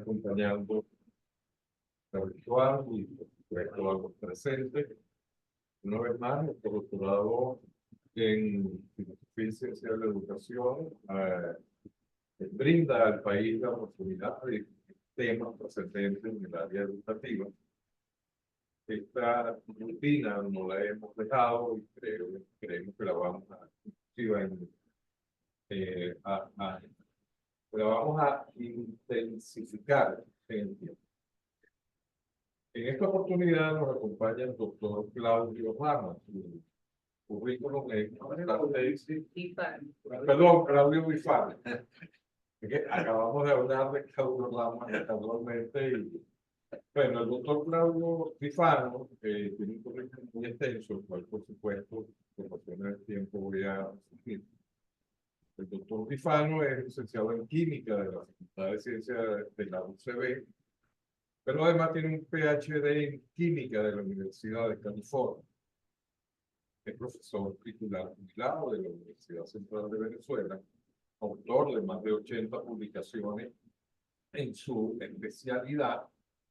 acompañando la virtual y por supuesto a los presentes. Una vez más, nuestro doctorado en filosofía y ciencia de la educación brinda al país la oportunidad de temas trascendentes en el área educativa. Esta rutina no la hemos dejado y creemos que la vamos la vamos a intensificar en el tiempo. En esta oportunidad nos acompaña el doctor Claudio Rama. Su currículum es perdón, Claudio Bifano. Acabamos de hablar de Claudio Rama actualmente. Bueno, el doctor Claudio Bifano tiene un currículum muy extenso, el cual, por supuesto, por cuestiones del tiempo voy a seguir. El doctor Bifano es licenciado en Química de la Facultad de Ciencias de la UCB, pero además tiene un PhD en Química de la Universidad de California. Es profesor titular jubilado de la Universidad Central de Venezuela, autor de más de 80 publicaciones en su especialidad.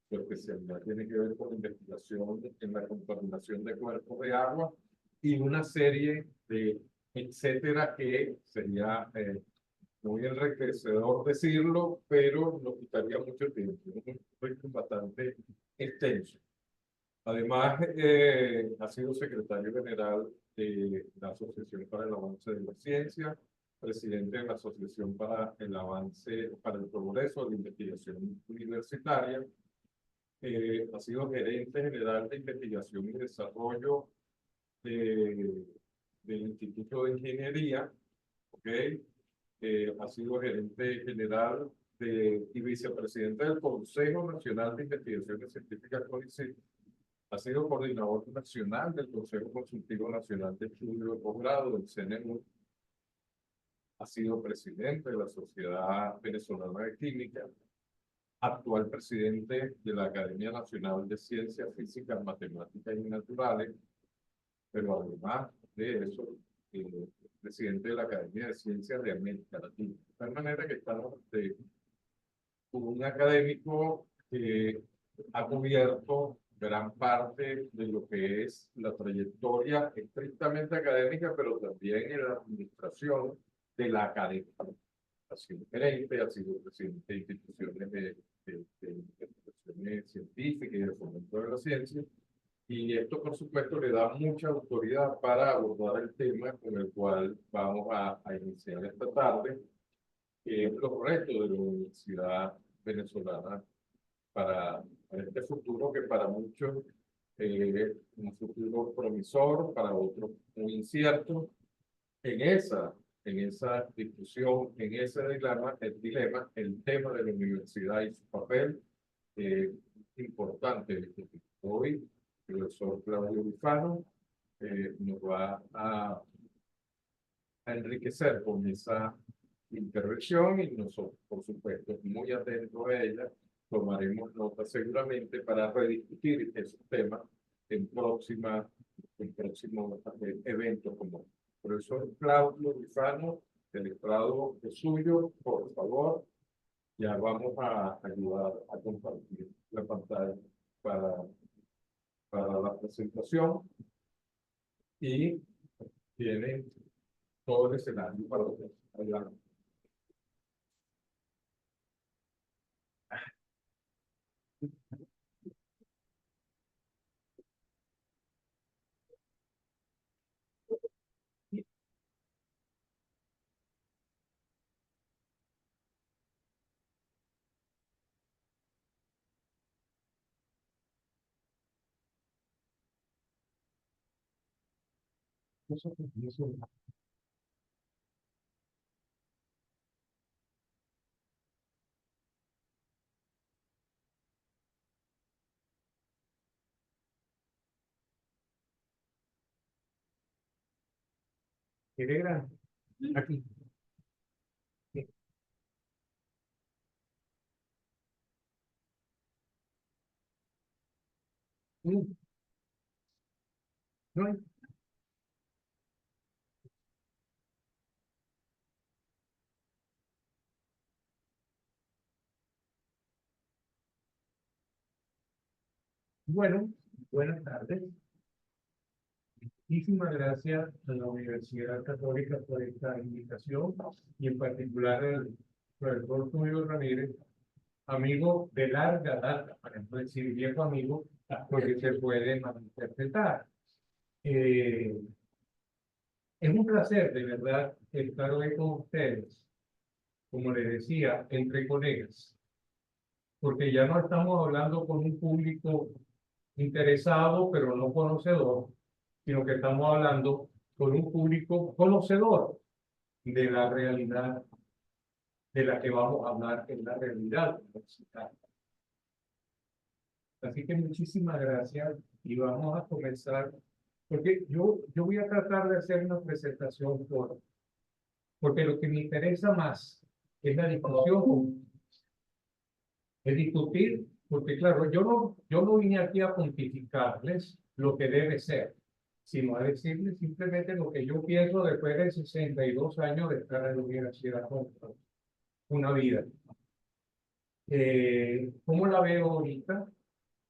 Su especialidad tiene que ver con investigación en la contaminación de cuerpos de agua y una serie de etcétera que sería muy enriquecedor decirlo, pero nos quitaría mucho tiempo. Es un currículum bastante extenso. Además, ha sido secretario general de la Asociación para el Avance de la Ciencia, presidente de la Asociación para el Avance, para el Progreso de la Investigación Universitaria, ha sido gerente general de Investigación y Desarrollo del Instituto de Ingeniería, ¿ok? Ha sido gerente general y vicepresidente del Consejo Nacional de Investigaciones Científicas CONICYT. Ha sido coordinador nacional del Consejo Consultivo Nacional de Estudio de Posgrado del CNU. Ha sido presidente de la Sociedad Venezolana de Química, actual presidente de la Academia Nacional de Ciencias Físicas, Matemáticas y Naturales, pero además de eso, presidente de la Academia de Ciencias de América Latina. De tal manera que estamos de un académico que ha cubierto gran parte de lo que es la trayectoria estrictamente académica, pero también en la administración de la academia. Ha sido gerente, ha sido presidente de instituciones de investigaciones científicas y de fomento de la ciencia. Y esto, por supuesto, le da mucha autoridad para abordar el tema con el cual vamos a iniciar esta tarde, que es los retos de la Universidad Venezolana para este futuro que para muchos es un futuro promisor, para otros muy incierto. En esa discusión, en ese dilema, el tema de la universidad y su papel es importante. Hoy, el profesor Claudio Bifano nos va a enriquecer con esa intervención y nosotros, por supuesto, muy atentos a ella, tomaremos nota seguramente para rediscutir esos temas en próximos eventos como profesor Claudio Bifano, el estrado es suyo, por favor. Ya vamos a ayudar a compartir la pantalla para la presentación y tienen todo el escenario para ustedes. Adelante. ¿Qué grande? Aquí. No hay. Bueno, buenas tardes. Muchísimas gracias a la Universidad Católica por esta invitación y en particular al profesor Tulio Ramírez, amigo de larga data, para no decir viejo amigo, porque se puede malinterpretar. Es un placer, de verdad, estar hoy con ustedes, como les decía, entre colegas, porque ya no estamos hablando con un público interesado, pero no conocedor, sino que estamos hablando con un público conocedor de la realidad de la que vamos a hablar, en la realidad universitaria. Así que muchísimas gracias y vamos a comenzar, porque yo voy a tratar de hacer una presentación corta, porque lo que me interesa más es la discusión, es discutir, porque claro, yo no vine aquí a pontificarles lo que debe ser, sino a decirles simplemente lo que yo pienso después de 62 años de estar en la universidad con una vida. ¿Cómo la veo ahorita?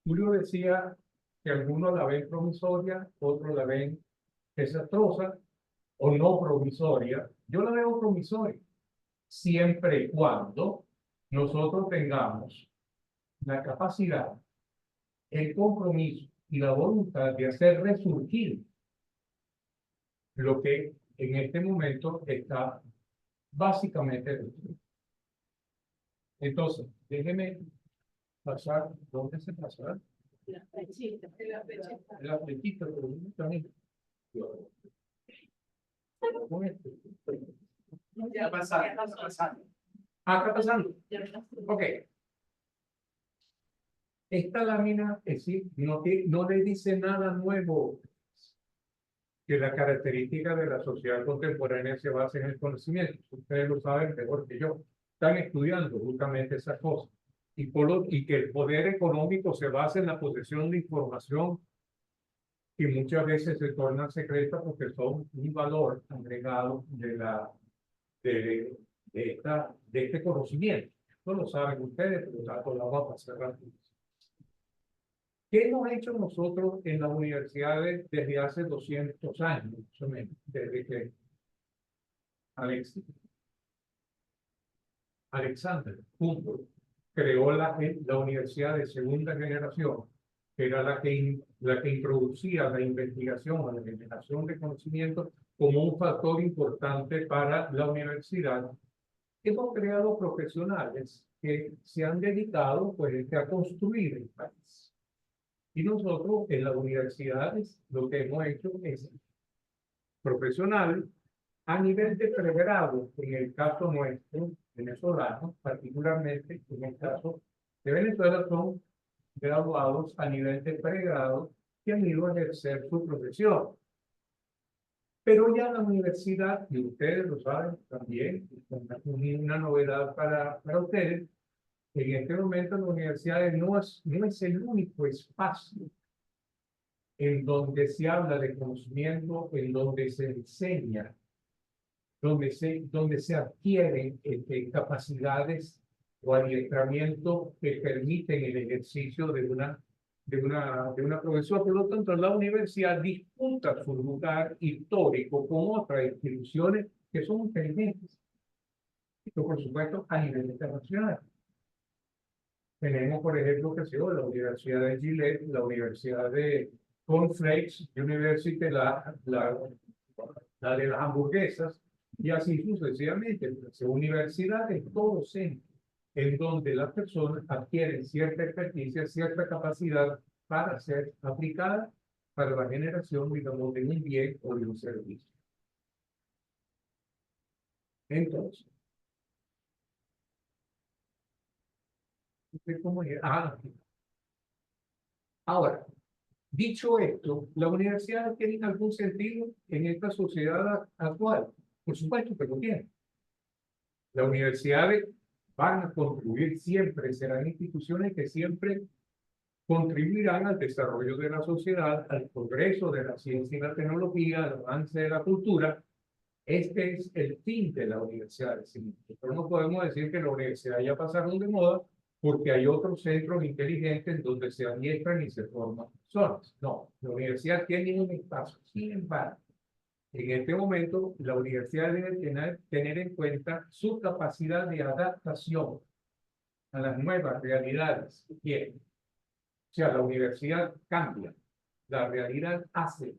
Julio decía que algunos la ven promisoria, otros la ven desastrosa o no promisoria. Yo la veo promisoria, siempre y cuando nosotros tengamos la capacidad, el compromiso y la voluntad de hacer resurgir lo que en este momento está básicamente destruido. Entonces, déjeme pasar, ¿dónde se pasará? La flechita, la flechita. La flechita, pero también. Ya pasando, pasando. Ah, está pasando. Ok. Esta lámina, es decir, no le dice nada nuevo, que la característica de la sociedad contemporánea se basa en el conocimiento. Ustedes lo saben mejor que yo. Están estudiando justamente esa cosa. Y que el poder económico se basa en la posesión de información y muchas veces se tornan secretas porque son un valor agregado de, de este conocimiento. No lo saben ustedes, pero tanto la vamos a pasar rápido. ¿Qué hemos hecho nosotros en las universidades desde hace 200 años, más o menos, desde que Alexander Humboldt creó la universidad de segunda generación, que era la que introducía la investigación o la generación de conocimiento como un factor importante para la universidad? Hemos creado profesionales que se han dedicado pues, a construir el país. Y nosotros en las universidades lo que hemos hecho es profesional a nivel de pregrado, en el caso nuestro, venezolano, particularmente en el caso de Venezuela, son graduados a nivel de pregrado que han ido a ejercer su profesión. Pero ya la universidad, y ustedes lo saben también, una novedad para ustedes, en este momento la universidad no es el único espacio en donde se habla de conocimiento, en donde se enseña, donde se adquieren capacidades o adiestramiento que permiten el ejercicio de una profesión. Por lo tanto, la universidad disputa su lugar histórico con otras instituciones que son inteligentes. Esto, por supuesto, a nivel internacional. Tenemos, por ejemplo, que sea la Universidad de Gillette, la Universidad de Cornflakes University, la de las hamburguesas, y así sucesivamente. Universidades, todos centros en donde las personas adquieren cierta experticia, cierta capacidad para ser aplicada para la generación, digamos, de un bien o de un servicio. Entonces, ¿cómo es? Ahora, dicho esto, ¿la universidad tiene algún sentido en esta sociedad actual? Por supuesto que lo tiene. Las universidades van a contribuir siempre, serán instituciones que siempre contribuirán al desarrollo de la sociedad, al progreso de la ciencia y la tecnología, al avance de la cultura. Este es el fin de la universidad. Nosotros no podemos decir que la universidad ya pasaron de moda, porque hay otros centros inteligentes donde se adiestran y se forman personas. No, la universidad tiene un espacio. Sin embargo, en este momento, la universidad debe tener en cuenta su capacidad de adaptación a las nuevas realidades que tiene. O sea, la universidad cambia. La realidad hace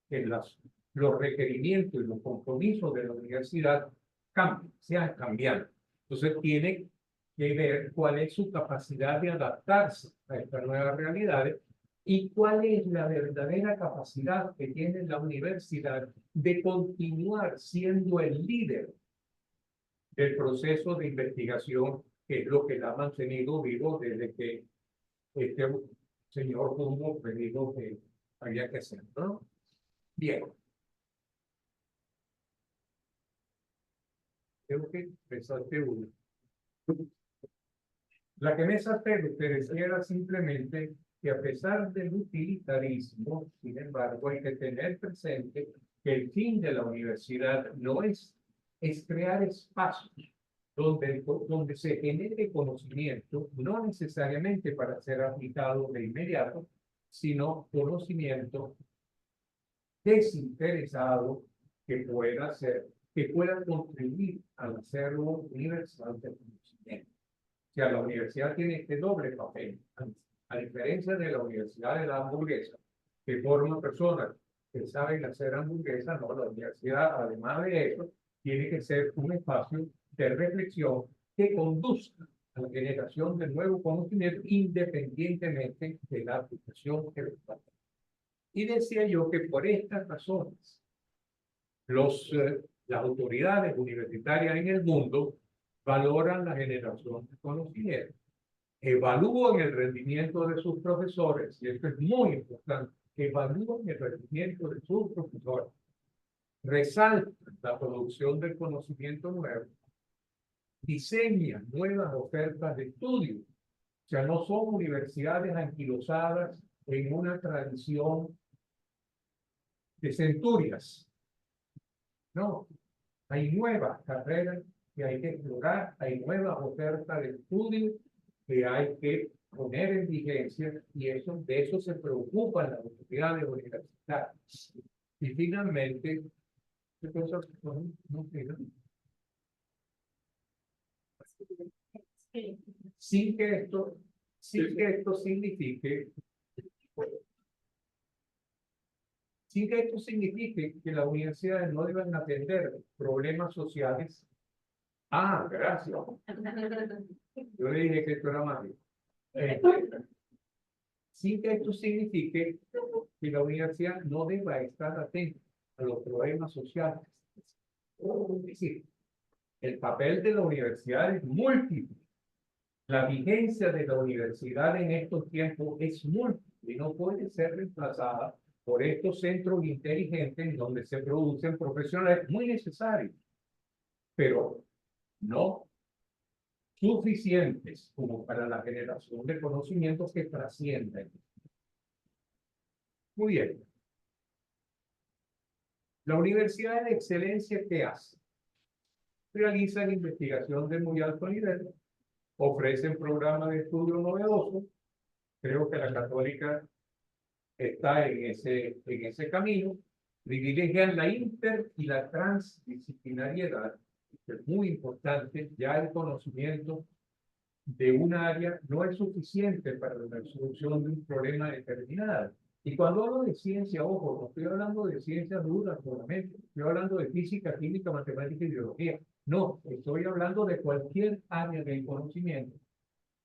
que los requerimientos y los compromisos de la universidad cambien, sean cambiantes. Entonces, tiene que ver cuál es su capacidad de adaptarse a estas nuevas realidades y cuál es la verdadera capacidad que tiene la universidad de continuar siendo el líder del proceso de investigación, que es lo que la ha mantenido vivo desde que este señor Humo dijo que había que hacerlo, ¿no? Bien. Creo que resalté uno. La que me salté de ustedes era simplemente que a pesar del utilitarismo, sin embargo, hay que tener presente que el fin de la universidad no es crear espacios donde se genere conocimiento, no necesariamente para ser aplicado de inmediato, sino conocimiento desinteresado que pueda contribuir al acervo universal del conocimiento. O sea, la universidad tiene este doble papel, a diferencia de la universidad de la hamburguesa, que forma personas que saben hacer hamburguesas. No, la universidad, además de eso, tiene que ser un espacio de reflexión que conduzca a la generación de nuevo conocimiento independientemente de la aplicación que lo haga. Y decía yo que por estas razones, las autoridades universitarias en el mundo valoran la generación de conocimiento, evalúan el rendimiento de sus profesores, y esto es muy importante, evalúan el rendimiento de sus profesores, resaltan la producción del conocimiento nuevo, diseñan nuevas ofertas de estudio. O sea, no son universidades anquilosadas en una tradición de centurias. No, hay nuevas carreras que hay que explorar, hay nuevas ofertas de estudio que hay que poner en vigencia, y de eso se preocupan las autoridades universitarias. Y finalmente, ¿qué cosa? Sin que esto signifique que las universidades no deban atender problemas sociales. Ah, gracias. Yo le dije que esto era más bien. Sin que esto signifique que la universidad no deba estar atenta a los problemas sociales. Es decir, el papel de la universidad es múltiple. La vigencia de la universidad en estos tiempos es múltiple y no puede ser reemplazada por estos centros inteligentes donde se producen profesionales muy necesarios, pero no suficientes como para la generación de conocimientos que trascienden. Muy bien. La Universidad de Excelencia, ¿qué hace? Realiza la investigación de muy alto nivel, ofrecen programas de estudio novedosos. Creo que la Católica está en ese camino. Privilegian la inter y la transdisciplinariedad. Es muy importante. Ya el conocimiento de un área no es suficiente para la resolución de un problema determinado. Y cuando hablo de ciencia, ojo, no estoy hablando de ciencias duras solamente, estoy hablando de física, química, matemática y biología. No, estoy hablando de cualquier área del conocimiento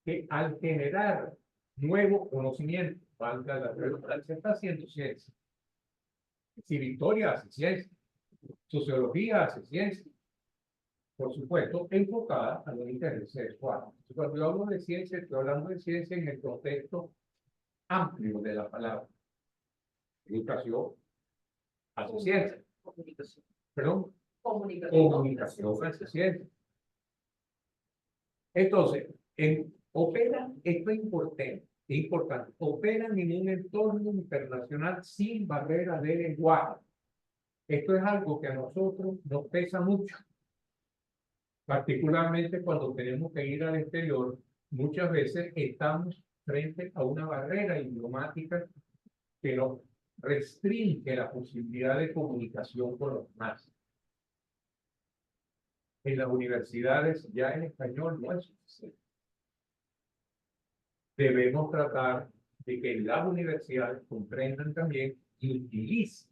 que al generar nuevo conocimiento, valga la redundancia, está haciendo ciencia. Si Victoria hace ciencia, sociología hace ciencia, por supuesto, enfocada a los intereses sexuales. Cuando yo hablo de ciencia, estoy hablando de ciencia en el contexto amplio de la palabra. Educación hace ciencia. Comunicación. Perdón. Comunicación hace ciencia. Entonces, operan, esto es importante, operan en un entorno internacional sin barreras de lenguaje. Esto es algo que a nosotros nos pesa mucho, particularmente cuando tenemos que ir al exterior muchas veces estamos frente a una barrera idiomática que nos restringe la posibilidad de comunicación con los demás. En las universidades ya el español no es suficiente. Debemos tratar de que las universidades comprendan también y utilicen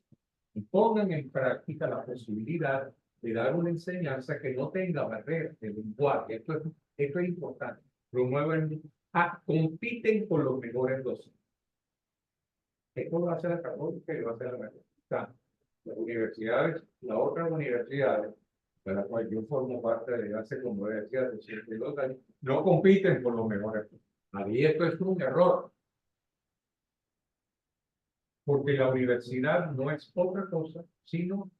y pongan en práctica la posibilidad de dar una enseñanza que no tenga barreras de lenguaje. Esto es importante. Promueven, compiten con los mejores docentes. Esto lo hace la Católica y lo hace la Universidad. Las universidades, las otras universidades, de las cuales yo formo parte de hace, como decía, de 82 años, no compiten por los mejores. Ahí esto es un error. Porque la universidad no es otra cosa, sino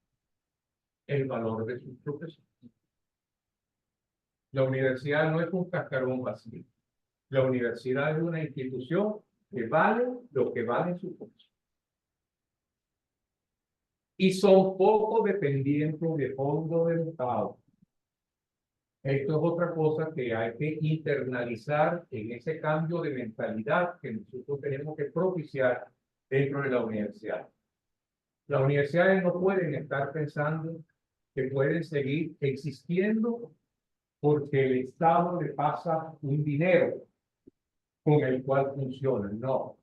el valor de sus profesores. La universidad no es un cascarón vacío. La universidad es una institución que vale lo que valen sus profesores. Y son poco dependientes de fondos del Estado. Esto es otra cosa que hay que internalizar en ese cambio de mentalidad que nosotros tenemos que propiciar dentro de la universidad. Las universidades no pueden estar pensando que pueden seguir existiendo porque el Estado le pasa un dinero con el cual funcionan. No.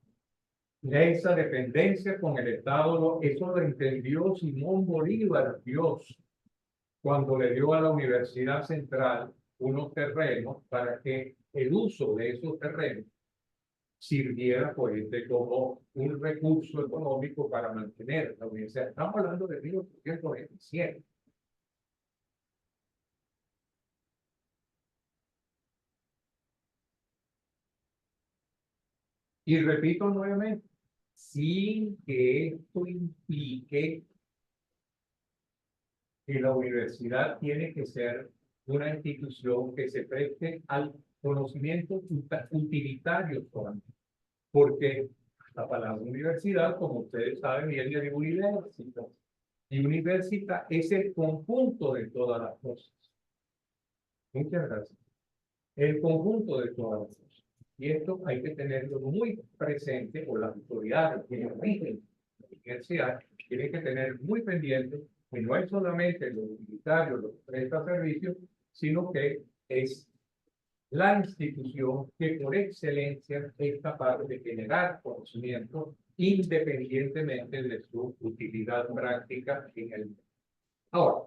Esa dependencia con el Estado, eso lo entendió Simón Bolívar, Dios, cuando le dio a la Universidad Central unos terrenos para que el uso de esos terrenos sirviera pues, como un recurso económico para mantener la universidad. Estamos hablando de 1827. Y repito nuevamente, sin que esto implique que la universidad tiene que ser una institución que se preste al conocimiento utilitario solamente. Porque la palabra universidad, como ustedes saben, viene de universidad. Y universidad es el conjunto de todas las cosas. Muchas gracias. El conjunto de todas las cosas. Y esto hay que tenerlo muy presente, o las autoridades que rigen la universidad tienen que tener muy pendiente que no es solamente lo utilitario, lo que presta servicios, sino que es la institución que por excelencia es capaz de generar conocimiento independientemente de su utilidad práctica en el mundo. Ahora,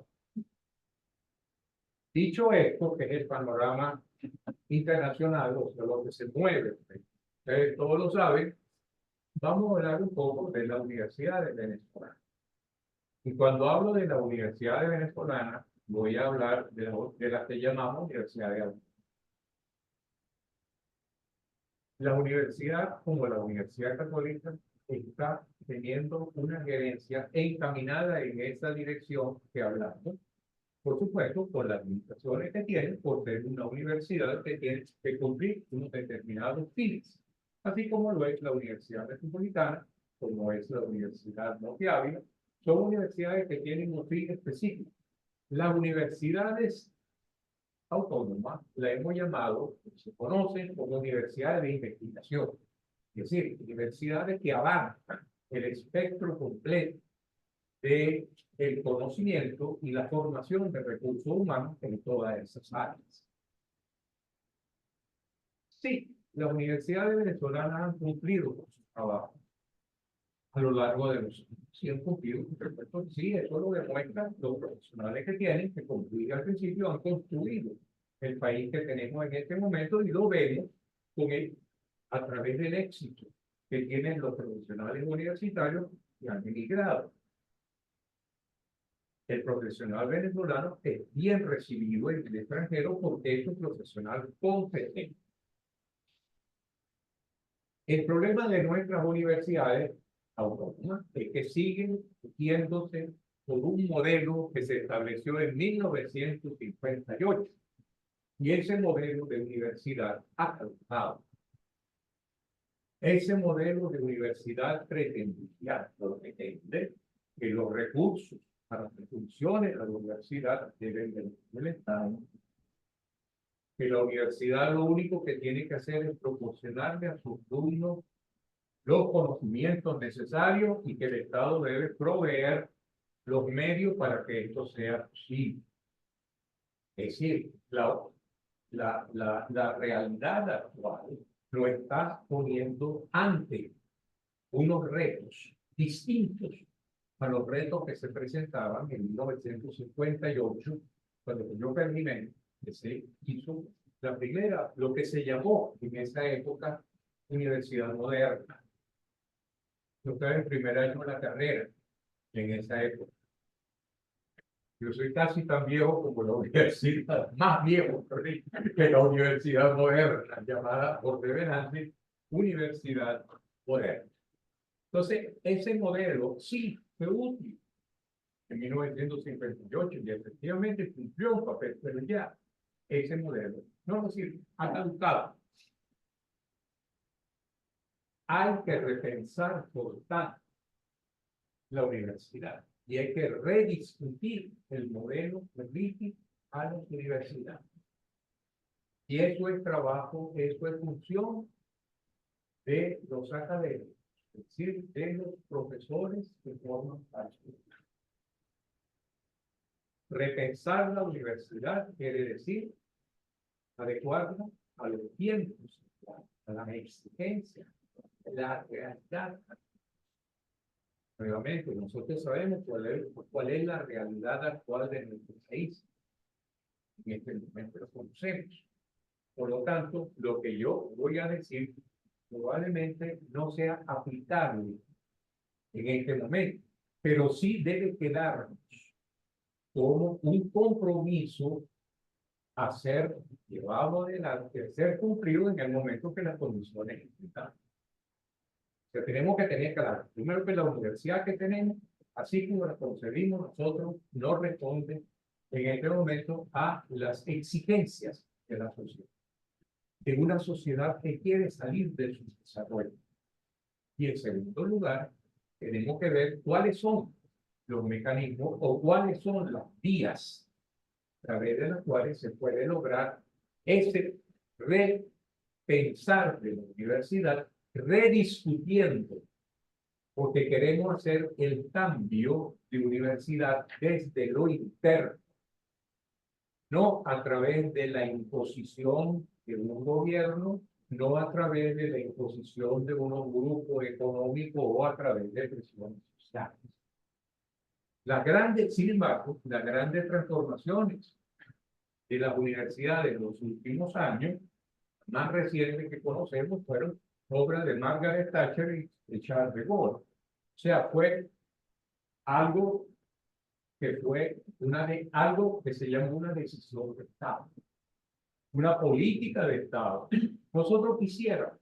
dicho esto, que es el panorama internacional, o sea, lo que se mueve, ustedes todos lo saben, vamos a hablar un poco de la Universidad de Venezuela. Y cuando hablo de la Universidad de Venezolana, voy a hablar de la que llamamos Universidad de Almeida. La universidad, como la Universidad Católica, está teniendo una gerencia encaminada en esa dirección que hablamos. Por supuesto, con las limitaciones que tiene, por ser una universidad que tiene que cumplir unos determinados fines, así como lo es la Universidad Metropolitana, como es la Universidad Norte Ávila, son universidades que tienen un fin específico. Las universidades autónomas la hemos llamado, se conocen como universidades de investigación, es decir, universidades que abarcan el espectro completo de el conocimiento y la formación de recursos humanos en todas esas áreas. Sí, las universidades venezolanas han cumplido con su trabajo a lo largo de los años. Sí han cumplido, perfecto. Sí, eso lo demuestran los profesionales que tienen, que como dije al principio, han construido el país que tenemos en este momento y lo vemos con a través del éxito que tienen los profesionales universitarios que han emigrado. El profesional venezolano es bien recibido en el extranjero porque es un profesional competente. El problema de nuestras universidades autónomas es que siguen yéndose por un modelo que se estableció en 1958. Y ese modelo de universidad ha caducado. Ese modelo de universidad pretendía que los recursos para que funcione la universidad deben venir del Estado. que la universidad lo único que tiene que hacer es proporcionarle a sus alumnos los conocimientos necesarios y que el Estado debe proveer los medios para que esto sea posible. Es decir, la realidad actual lo está poniendo ante unos retos distintos a los retos que se presentaban en 1958, cuando yo terminé, que se hizo la primera, lo que se llamó en esa época Universidad Moderna. Yo estaba en primer año de la carrera en esa época. Yo soy casi tan viejo como la universidad, más viejo que la Universidad Moderna, llamada por devenante Universidad Moderna. Entonces, ese modelo sí fue útil en 1958 y efectivamente cumplió un papel, pero ya ese modelo no nos sirve, ha caducado. Hay que repensar, por tanto, la universidad y hay que rediscutir el modelo que rige a la universidad. Y eso es trabajo, eso es función de los académicos, es decir, de los profesores que forman parte. Repensar la universidad quiere decir adecuarla a los tiempos, a las exigencias, a la realidad. Nuevamente, nosotros sabemos cuál es la realidad actual de nuestro país. En este momento lo conocemos. Por lo tanto, lo que yo voy a decir probablemente no sea aplicable en este momento, pero sí debe quedarnos como un compromiso a ser llevado adelante, a ser cumplido en el momento que las condiciones están. Que tenemos que tener claro, primero que la universidad que tenemos, así como la concebimos nosotros, no responde en este momento a las exigencias de la sociedad. De una sociedad que quiere salir de su desarrollo. Y en segundo lugar, tenemos que ver cuáles son los mecanismos o cuáles son las vías a través de las cuales se puede lograr ese repensar de la universidad, rediscutiendo, porque queremos hacer el cambio de universidad desde lo interno, no a través de la imposición de un gobierno, no a través de la imposición de unos grupos económicos o a través de presiones sociales. Las grandes, sin embargo, las grandes transformaciones de las universidades en los últimos años, más recientes que conocemos, fueron obras de Margaret Thatcher y de Charles de Gaulle. O sea, fue algo que algo que se llama una decisión de Estado, una política de Estado. Nosotros quisiéramos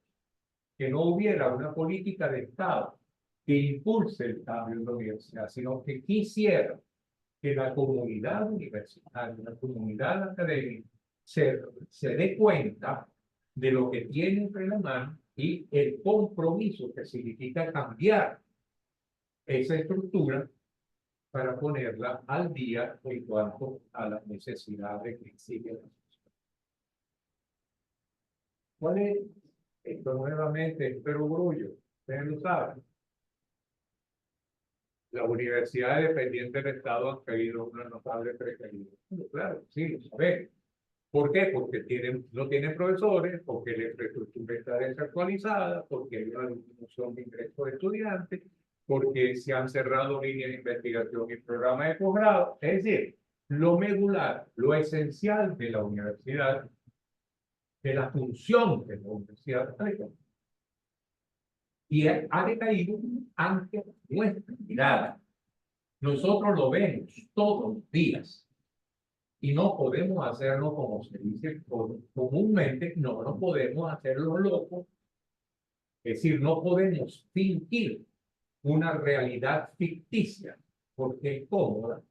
que no hubiera una política de Estado que impulse el cambio en la universidad, sino que quisiera que la comunidad universitaria, la comunidad académica, se dé cuenta de lo que tiene entre la mano y el compromiso que significa cambiar esa estructura para ponerla al día en cuanto a las necesidades que exige la sociedad. ¿Cuál es? Esto nuevamente es perogrullo, ustedes lo saben. Las universidades dependientes del Estado han caído una notable precariedad. Claro, sí, lo sabemos. ¿Por qué? Porque no tienen profesores, porque la infraestructura está desactualizada, porque hay una disminución de ingresos de estudiantes, porque se han cerrado líneas de investigación y programas de posgrado. Es decir, lo medular, lo esencial de la universidad, de la función de la universidad, y ha decaído ante nuestra mirada. Nosotros lo vemos todos los días. Y no podemos hacerlo como se dice comúnmente, no podemos hacerlo locos. Es decir, no podemos fingir una realidad ficticia porque es cómoda,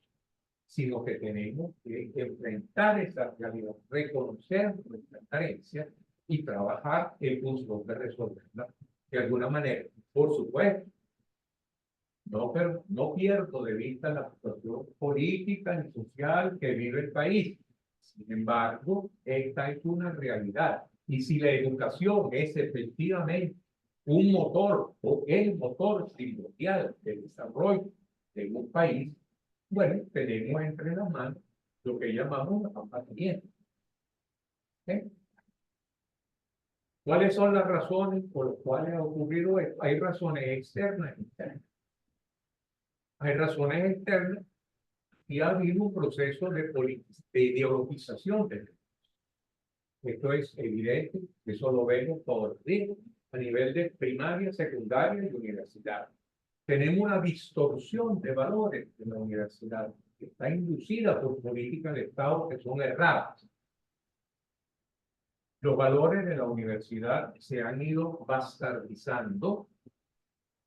sino que tenemos que enfrentar esa realidad, reconocer nuestras carencias y trabajar en función de resolverla de alguna manera. Por supuesto, no pierdo de vista la situación política y social que vive el país. Sin embargo, esta es una realidad. Y si la educación es efectivamente un motor o el motor primordial del desarrollo de un país, bueno, tenemos entre las manos lo que llamamos la abastecimiento. ¿Eh? ¿Cuáles son las razones por las cuales ha ocurrido esto? Hay razones externas e internas. Hay razones externas y ha habido un proceso de ideologización del derecho. Esto es evidente, eso lo vemos todos los días a nivel de primaria, secundaria y universidad. Tenemos una distorsión de valores de la universidad que está inducida por políticas de Estado que son erradas. Los valores de la universidad se han ido bastardizando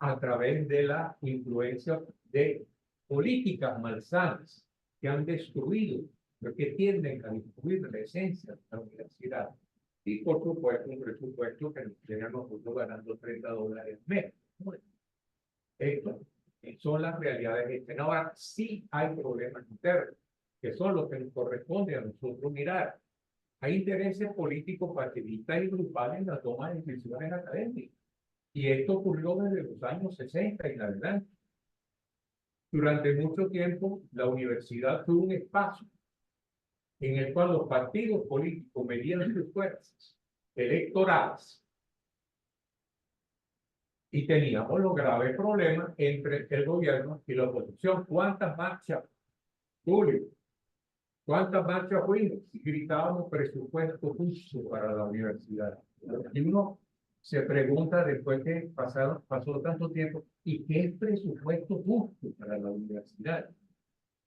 a través de la influencia de políticas malsanas que han destruido, que tienden a destruir la esencia de la universidad. Y por supuesto, un presupuesto que nos tiene a nosotros ganando $30 al mes. Esto son las realidades externas. Ahora, sí hay problemas internos, que son los que nos corresponde a nosotros mirar. Hay intereses políticos partidistas y grupales en la toma de decisiones académicas. Y esto ocurrió desde los años 60 en adelante. Durante mucho tiempo, la universidad fue un espacio en el cual los partidos políticos medían sus fuerzas electorales. Y teníamos los graves problemas entre el gobierno y la oposición. ¿Cuántas marchas, Julio? ¿Cuántas marchas fuimos? Y gritábamos presupuesto justo para la universidad. Y uno se pregunta después que pasó tanto tiempo, ¿y qué es presupuesto justo para la universidad?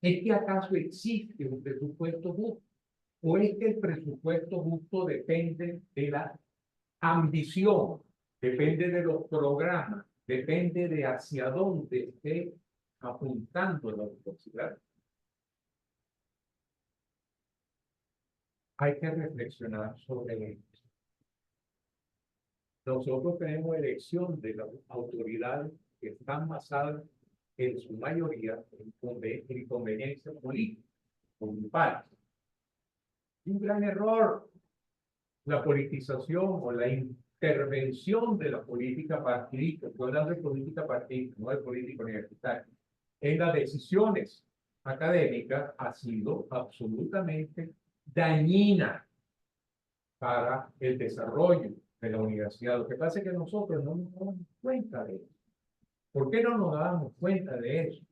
¿Es que acaso existe un presupuesto justo? ¿O es que el presupuesto justo depende de la ambición, depende de los programas, depende de hacia dónde esté apuntando la universidad? Hay que reflexionar sobre esto. Nosotros tenemos elección de las autoridades que están basadas en su mayoría en conveniencia política, municipal. Un gran error, la politización o la intervención de la política partidista, estoy hablando de política partidista, no de política universitaria, en las decisiones académicas ha sido absolutamente dañina para el desarrollo de la universidad. Lo que pasa es que nosotros no nos damos cuenta de eso. ¿Por qué no nos damos cuenta de eso?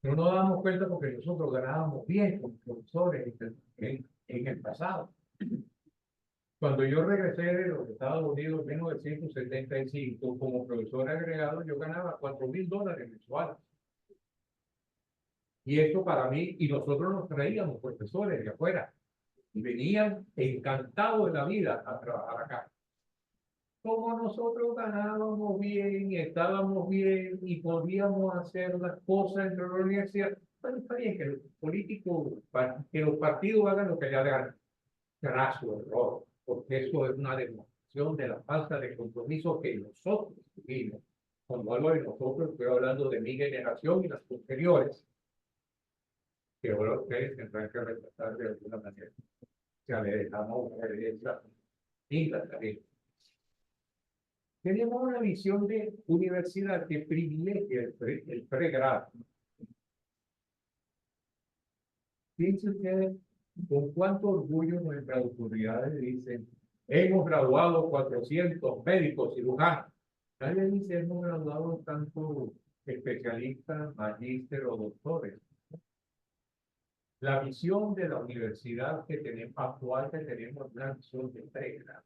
No nos damos cuenta porque nosotros ganábamos bien como profesores en el pasado. Cuando yo regresé de los Estados Unidos en 1975 como profesor agregado, yo ganaba $4,000 mensuales. Y eso para mí, y nosotros nos traíamos profesores de afuera, y venían encantados de la vida a trabajar acá. Como nosotros ganábamos bien, estábamos bien y podíamos hacer las cosas dentro de la universidad, bueno, está bien que los políticos, que los partidos hagan lo que le hagan, será su error, porque eso es una demostración de la falta de compromiso que nosotros tuvimos. Cuando hablo de nosotros, estoy hablando de mi generación y las posteriores, que ahora ustedes tendrán que respetar de alguna manera. O sea, le dejamos una herencia linda también. Tenemos una visión de universidad que privilegia el pregrado. Fíjense ustedes con cuánto orgullo nuestras autoridades dicen, hemos graduado 400 médicos cirujanos. Nadie dice, hemos graduado tantos especialistas, magísteres o doctores. La visión de la universidad que tenemos, actual que tenemos, es una visión de pregrado.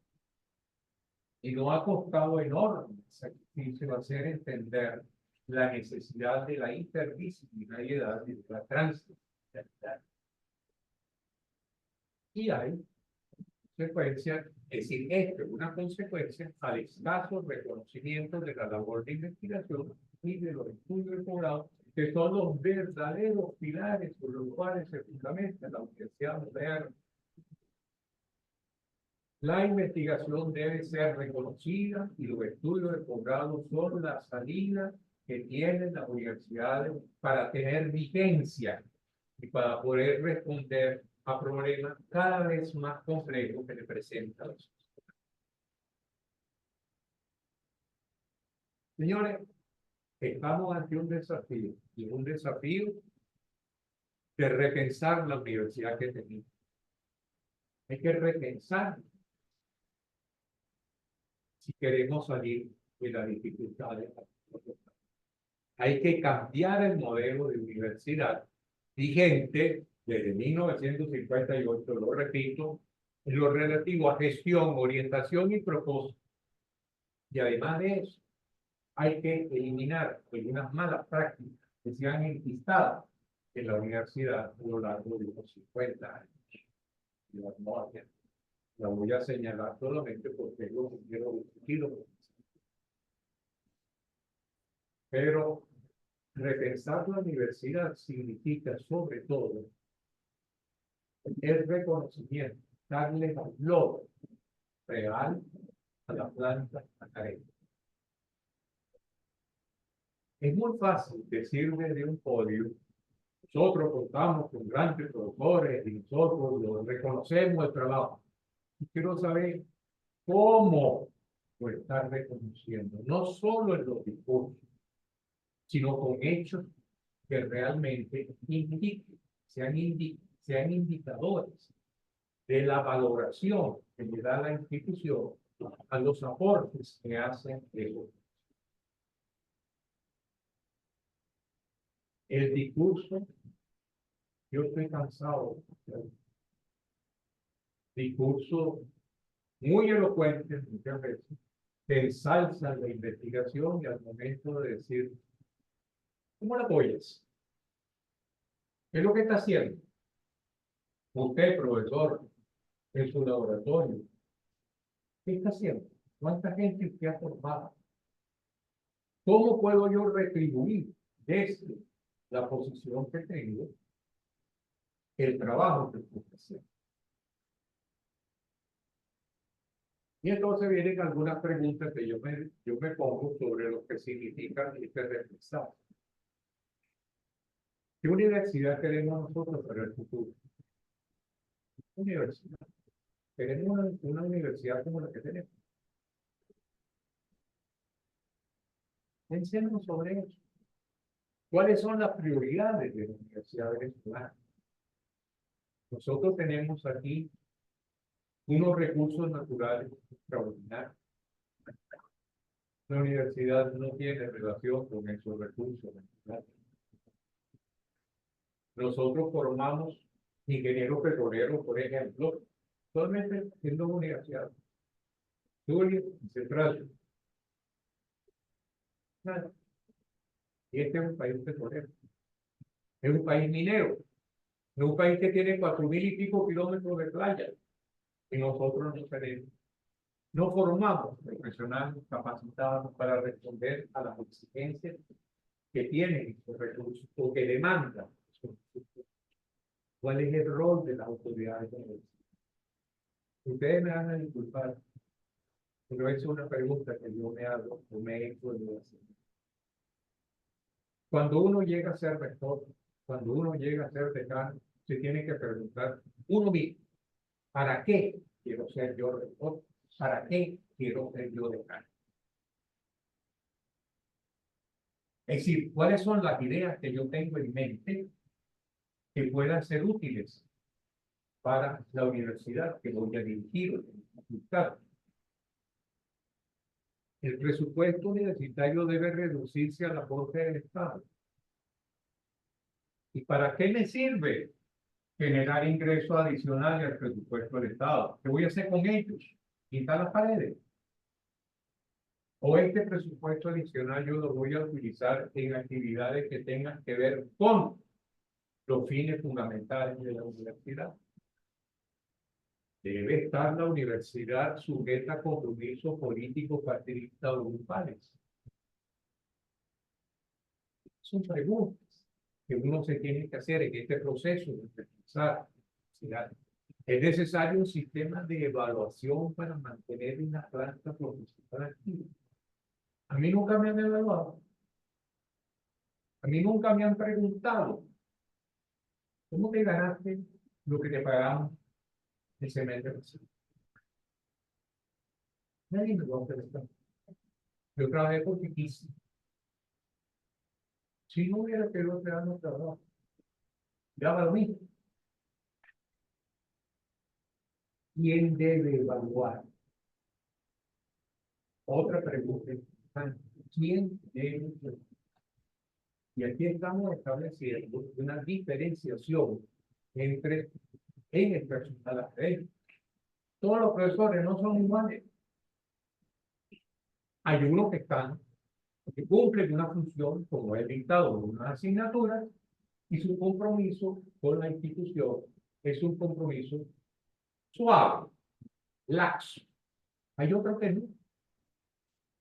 Y nos ha costado enorme sacrificio hacer entender la necesidad de la interdisciplinariedad y de la transdisciplinariedad. Y hay consecuencias, es decir, esto es una consecuencia al escaso reconocimiento de la labor de investigación y de los estudios de posgrado, que son los verdaderos pilares sobre los cuales se fundamenta la universidad moderna. La investigación debe ser reconocida y los estudios de posgrado son la salida que tienen las universidades para tener vigencia y para poder responder a problemas cada vez más complejos que le presenta la sociedad. Señores, estamos ante un desafío, y un desafío de repensar la universidad que tenemos. Hay que repensar si queremos salir de las dificultades. Hay que cambiar el modelo de universidad vigente desde 1958, lo repito, en lo relativo a gestión, orientación y propósito. Y además de eso, hay que eliminar algunas malas prácticas que se han enquistado en la universidad a lo largo de unos 50 años. La voy a señalar solamente porque es lo que quiero discutir. Pero repensar la universidad significa sobre todo el reconocimiento, darle valor real a la planta académica. Es muy fácil decir desde un podio, nosotros contamos con grandes profesores y nosotros lo reconocemos el trabajo. Y quiero saber cómo lo están reconociendo, no solo en los discursos, sino con hechos que realmente indiquen, sean indicadores de la valoración que le da la institución a los aportes que hacen ellos. El discurso, yo estoy cansado, discurso muy elocuente muchas veces, que ensalza la investigación y al momento de decir, ¿cómo la apoyas? ¿Qué es lo que está haciendo? Usted, profesor, en su laboratorio, ¿qué está haciendo? ¿Cuánta gente usted ha formado? ¿Cómo puedo yo retribuir desde la posición que tengo el trabajo que usted hace? Y entonces vienen algunas preguntas que yo me pongo sobre lo que significa este repensar. ¿Qué universidad queremos nosotros para el futuro? Universidad. Queremos una universidad como la que tenemos. Pensemos sobre eso. ¿Cuáles son las prioridades de la Universidad Venezolana? Nosotros tenemos aquí unos recursos naturales extraordinarios. La universidad no tiene relación con esos recursos naturales. Nosotros formamos ingenieros petroleros, por ejemplo, solamente en dos universidades, Zulia y Central. Nada. Y este es un país petrolero. Es un país minero. Es un país que tiene 4.000 y pico kilómetros de playa. Y nosotros no tenemos. No formamos profesionales capacitados para responder a las exigencias que tienen estos recursos o que demandan. ¿Cuál es el rol de las autoridades de la universidad? Ustedes me van a disculpar, pero es una pregunta que yo me hago o me he hecho en la universidad. Cuando uno llega a ser rector, cuando uno llega a ser decano, se tiene que preguntar uno mismo, ¿para qué quiero ser yo rector? ¿Para qué quiero ser yo decano? Es decir, ¿cuáles son las ideas que yo tengo en mente que puedan ser útiles para la universidad que voy a dirigir o la facultad? El presupuesto universitario debe reducirse al aporte del Estado. ¿Y para qué me sirve generar ingresos adicionales al presupuesto del Estado? ¿Qué voy a hacer con ellos? ¿Quitar las paredes? ¿O este presupuesto adicional yo lo voy a utilizar en actividades que tengan que ver con los fines fundamentales de la universidad? Debe estar la universidad sujeta a compromisos políticos, partidistas o grupales. Son preguntas que uno se tiene que hacer en este proceso de pensar. Es necesario un sistema de evaluación para mantener una planta profesional activa. A mí nunca me han evaluado. A mí nunca me han preguntado, ¿cómo te ganaste lo que te pagamos el semestre pasado. Nadie me va a hacer esto. Yo trabajé porque quise. Si no hubiera querido quedarme trabajo, ya va lo mismo. ¿Quién debe evaluar? Otra pregunta importante. ¿Quién debe evaluar? Y aquí estamos estableciendo una diferenciación entre en el personal académico. Todos los profesores no son iguales. Hay unos que cumplen una función como el dictado de una asignatura y su compromiso con la institución es un compromiso suave, laxo. Hay otros que no.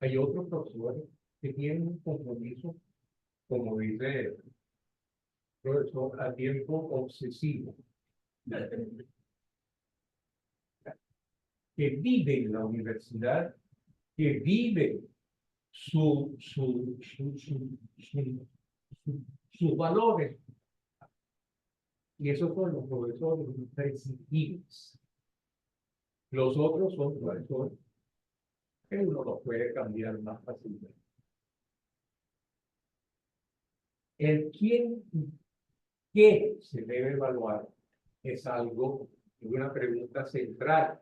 Hay otros profesores que tienen un compromiso, como dice el profesor, a tiempo obsesivo, que viven la universidad, que viven sus valores. Y esos son los profesores imprescindibles. Los otros son profesores que uno los puede cambiar más fácilmente. El quién y qué se debe evaluar es algo, es una pregunta central.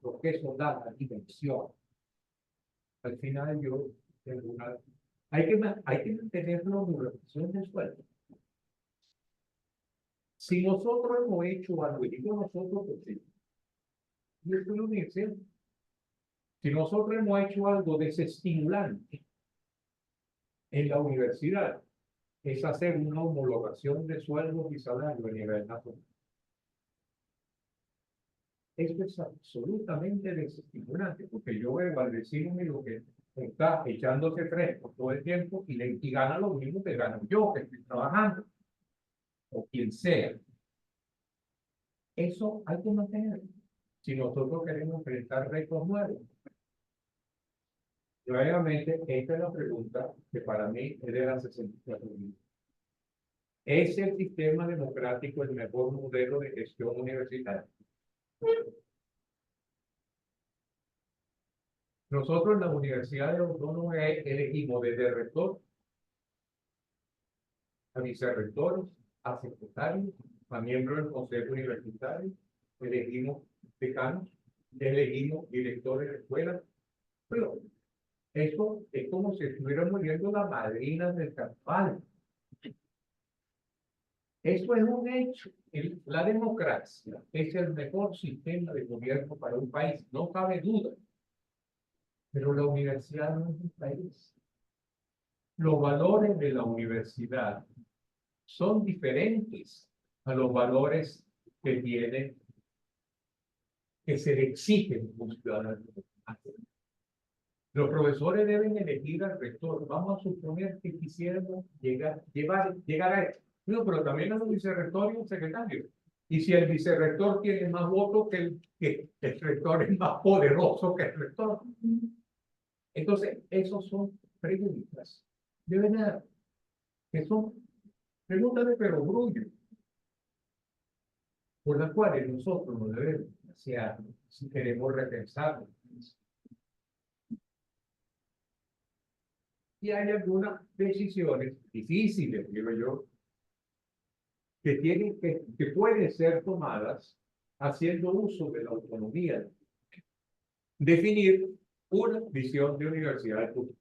Porque eso da la dimensión. Al final yo tengo una... Hay que mantenerlo en relación de sueldo. Si nosotros hemos hecho algo, y digo nosotros, pues sí, yo estoy en la universidad. Si nosotros hemos hecho algo desestimulante en la universidad, es hacer una homologación de sueldos y salarios a nivel nacional. Esto es absolutamente desestimulante, porque yo veo al vecino mío que está echándose fresco todo el tiempo y gana lo mismo que gano yo, que estoy trabajando, o quien sea. Eso hay que mantenerlo. Si nosotros queremos enfrentar retos nuevos. Nuevamente, esta es la pregunta que para mí es de las 64 mil. ¿Es el sistema democrático el mejor modelo de gestión universitaria? Nosotros en las universidades autónomas elegimos desde rector a vicerrectores, a secretarios, a miembros del consejo universitario, elegimos decanos, elegimos directores de escuelas, pero eso es como si estuviéramos viendo la madrina del carnaval. Eso es un hecho. La democracia es el mejor sistema de gobierno para un país, no cabe duda. Pero la universidad no es un país. Los valores de la universidad son diferentes a los valores que se le exigen a un ciudadano. Los profesores deben elegir al rector. Vamos a suponer que quisiéramos llegar a esto. No, pero también a los vicerrectores y el secretario. Y si el vicerrector tiene más votos que el rector es más poderoso que el rector. Entonces, esos son preguntas de verdad, que son preguntas de perogrullo, por las cuales nosotros nos debemos hacer si queremos repensarlo. Y hay algunas decisiones difíciles, digo yo, que pueden ser tomadas haciendo uso de la autonomía. Definir una visión de universidad pública.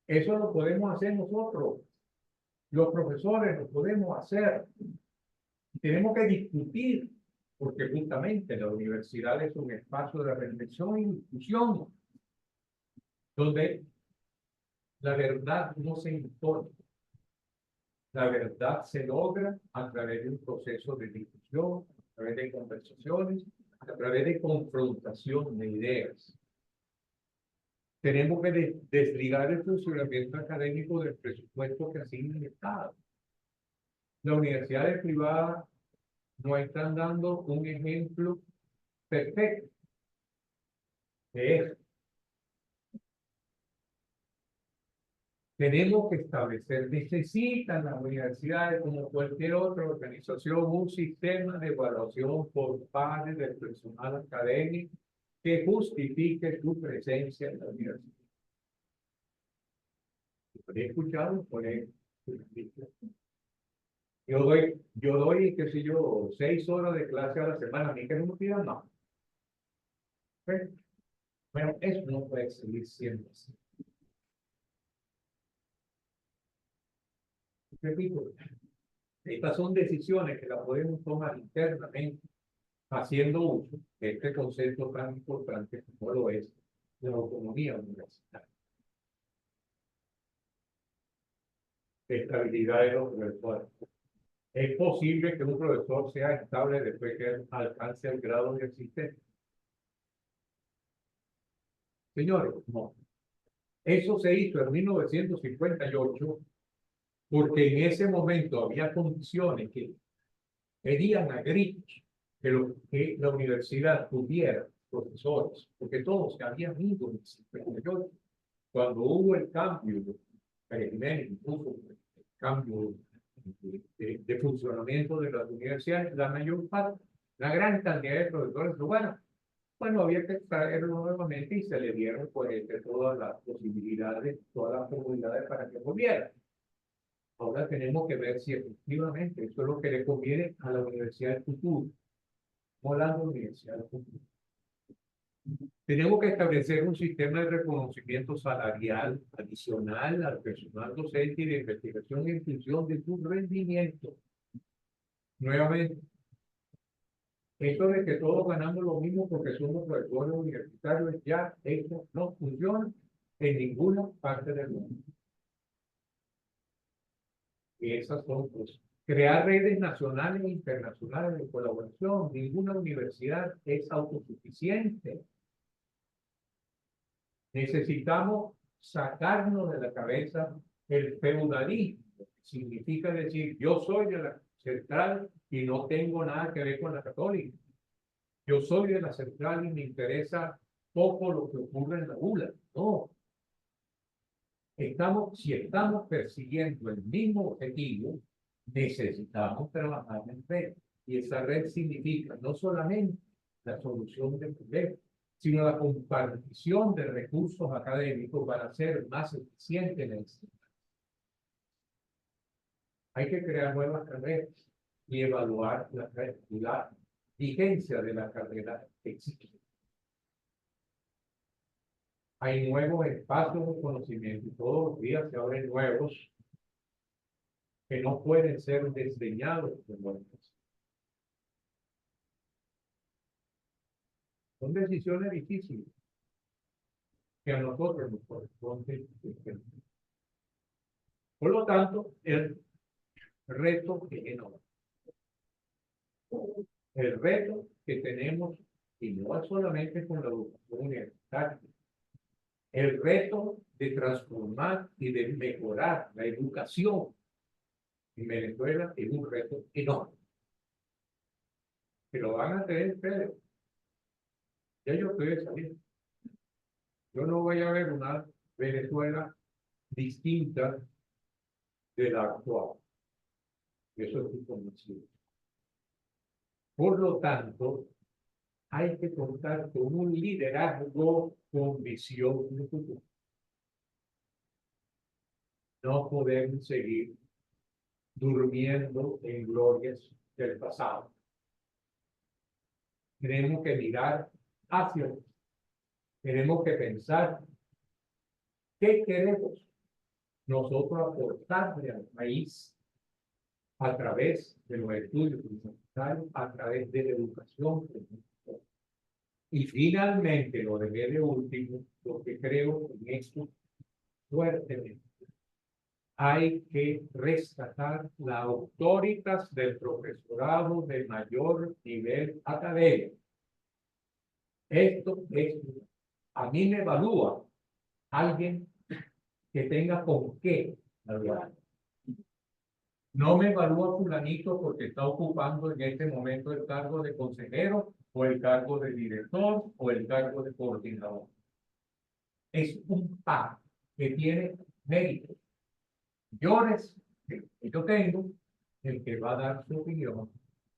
Eso lo podemos hacer nosotros, los profesores lo podemos hacer. Tenemos que discutir, porque justamente la universidad es un espacio de reflexión y discusión, donde la verdad no se impone. La verdad se logra a través de un proceso de discusión, a través de conversaciones, a través de confrontación de ideas. Tenemos que desligar el funcionamiento académico del presupuesto que asigna el Estado. Las universidades privadas no están dando un ejemplo perfecto de eso. Tenemos que establecer, necesitan las universidades como cualquier otra organización, un sistema de evaluación por pares del personal académico que justifique su presencia en la universidad. He escuchado por él. Yo doy, qué sé yo, 6 horas de clase a la semana, a mí que no me pidan nada. Bueno, eso no puede seguir siendo así. Repito, estas son decisiones que las podemos tomar internamente, haciendo uso de este concepto tan importante como lo es la autonomía universitaria. Estabilidad de los profesores. Es posible que un profesor sea estable después que alcance el grado de existencia. Señores, no. Eso se hizo en 1958 porque en ese momento había condiciones que pedían a gritos que la universidad tuviera profesores, porque todos se habían ido en el 58. Cuando hubo el cambio, incluso el cambio de funcionamiento de las universidades, la mayor parte, la gran cantidad de profesores, bueno, había que extraerlo nuevamente y se le dieron pues, todas las posibilidades, todas las posibilidades para que volviera. Ahora tenemos que ver si efectivamente eso es lo que le conviene a la universidad del futuro, no la universidad del futuro. Tenemos que establecer un sistema de reconocimiento salarial adicional al personal docente y de investigación en función de su rendimiento. Nuevamente, esto de que todos ganamos lo mismo porque somos profesores universitarios, ya eso no funciona en ninguna parte del mundo. Y esas son, pues, crear redes nacionales e internacionales de colaboración. Ninguna universidad es autosuficiente. Necesitamos sacarnos de la cabeza el feudalismo. Significa decir, yo soy de la central y no tengo nada que ver con la católica. Yo soy de la central y me interesa poco lo que ocurre en la ULA. No. Si estamos persiguiendo el mismo objetivo, necesitamos trabajar en red. Y esa red significa no solamente la solución del problema, sino la compartición de recursos académicos para ser más eficiente en el sistema. Hay que crear nuevas carreras y evaluar la vigencia de la carrera existente. Hay nuevos espacios de conocimiento y todos los días se abren nuevos que no pueden ser desdeñados por nosotros. Son decisiones difíciles que a nosotros nos corresponde. Por lo tanto, el reto que enorme. El reto que tenemos, y no es solamente con la educación universitaria, el reto de transformar y de mejorar la educación en Venezuela es un reto enorme. Que lo van a tener ustedes. Ya yo estoy saliendo. Yo no voy a ver una Venezuela distinta de la actual. Eso es convencido. Por lo tanto, hay que contar con un liderazgo con visión de futuro. No podemos seguir durmiendo en glorias del pasado. Tenemos que mirar hacia atrás. Tenemos que pensar qué queremos nosotros aportarle al país a través de los estudios universitarios, a través de la educación. Y finalmente, lo de último, lo que creo en esto fuertemente, hay que rescatar la autoritas del profesorado de mayor nivel académico. Esto es, a mí me evalúa alguien que tenga con qué evaluar. No me evalúa fulanito porque está ocupando en este momento el cargo de consejero o el cargo de director o el cargo de coordinador. Es un par que tiene mérito, mayores que yo tengo, el que va a dar su opinión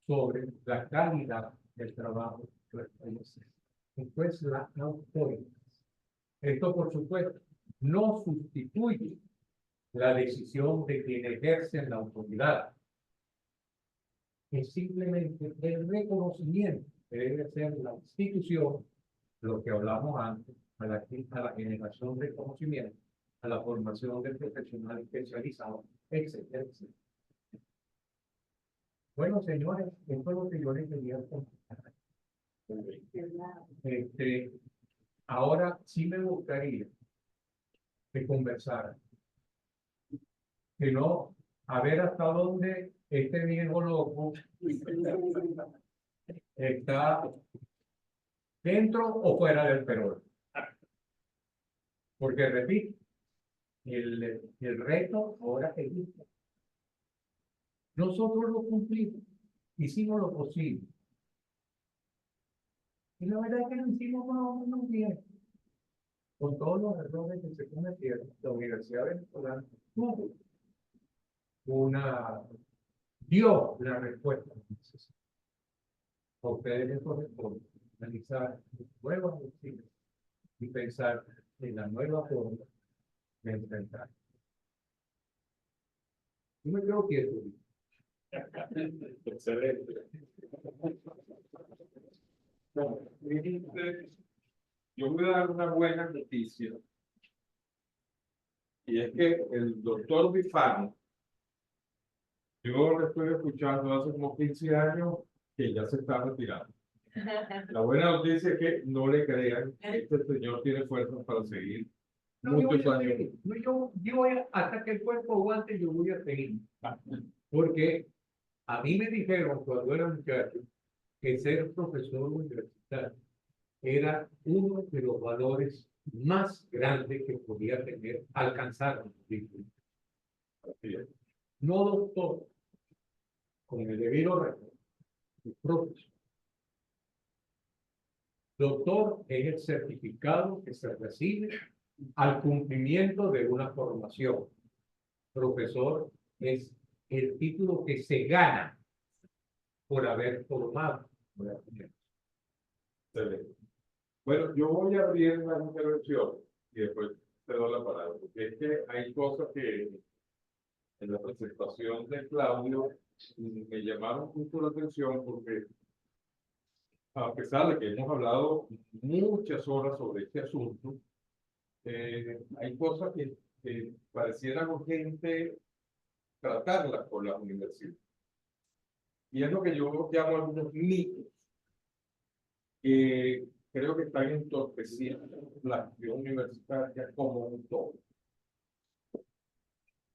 sobre la calidad del trabajo que realiza. Esto es la autoridad. Esto, por supuesto, no sustituye la decisión de quien ejerce la autoridad. Es simplemente el reconocimiento que debe hacer la institución, lo que hablamos antes, a la generación de conocimiento, a la formación de profesionales especializados, etcétera, etcétera. Bueno, señores, esto es lo que yo les quería contar. Ahora sí me gustaría que conversaran, que no, a ver hasta dónde este viejo loco está dentro o fuera del Perú. Porque repito, el reto ahora es este. Nosotros lo cumplimos, hicimos lo posible. Y la verdad es que lo hicimos más o menos bien. Con todos los errores que se cometieron, la Universidad Venezolana tuvo dio la respuesta necesaria. A ustedes les corresponde analizar nuevas opciones y pensar en la nueva forma de enfrentar. Yo me creo que eso. Excelente. Bueno, yo voy a dar una buena noticia. Y es que el doctor Bifano, yo lo estoy escuchando hace como 15 años que ya se está retirando. La buena noticia es que no le crean, este señor tiene fuerzas para seguir muchos años. Hasta que el cuerpo aguante, yo voy a seguir. Porque a mí me dijeron cuando era muchacho que ser profesor universitario era uno de los valores más grandes que podía tener, alcanzar un título. No doctor, con el debido respeto, profesor. Doctor es el certificado que se recibe al cumplimiento de una formación. Profesor es el título que se gana por haber formado. Excelente. Bueno, yo voy a abrir la intervención y después te doy la palabra, porque es que hay cosas que en la presentación de Claudio me llamaron mucho la atención porque a pesar de que hemos hablado muchas horas sobre este asunto, hay cosas que parecieran urgente tratarlas con la universidad. Y es lo que yo llamo algunos mitos que creo que están entorpeciendo la acción universitaria como un todo.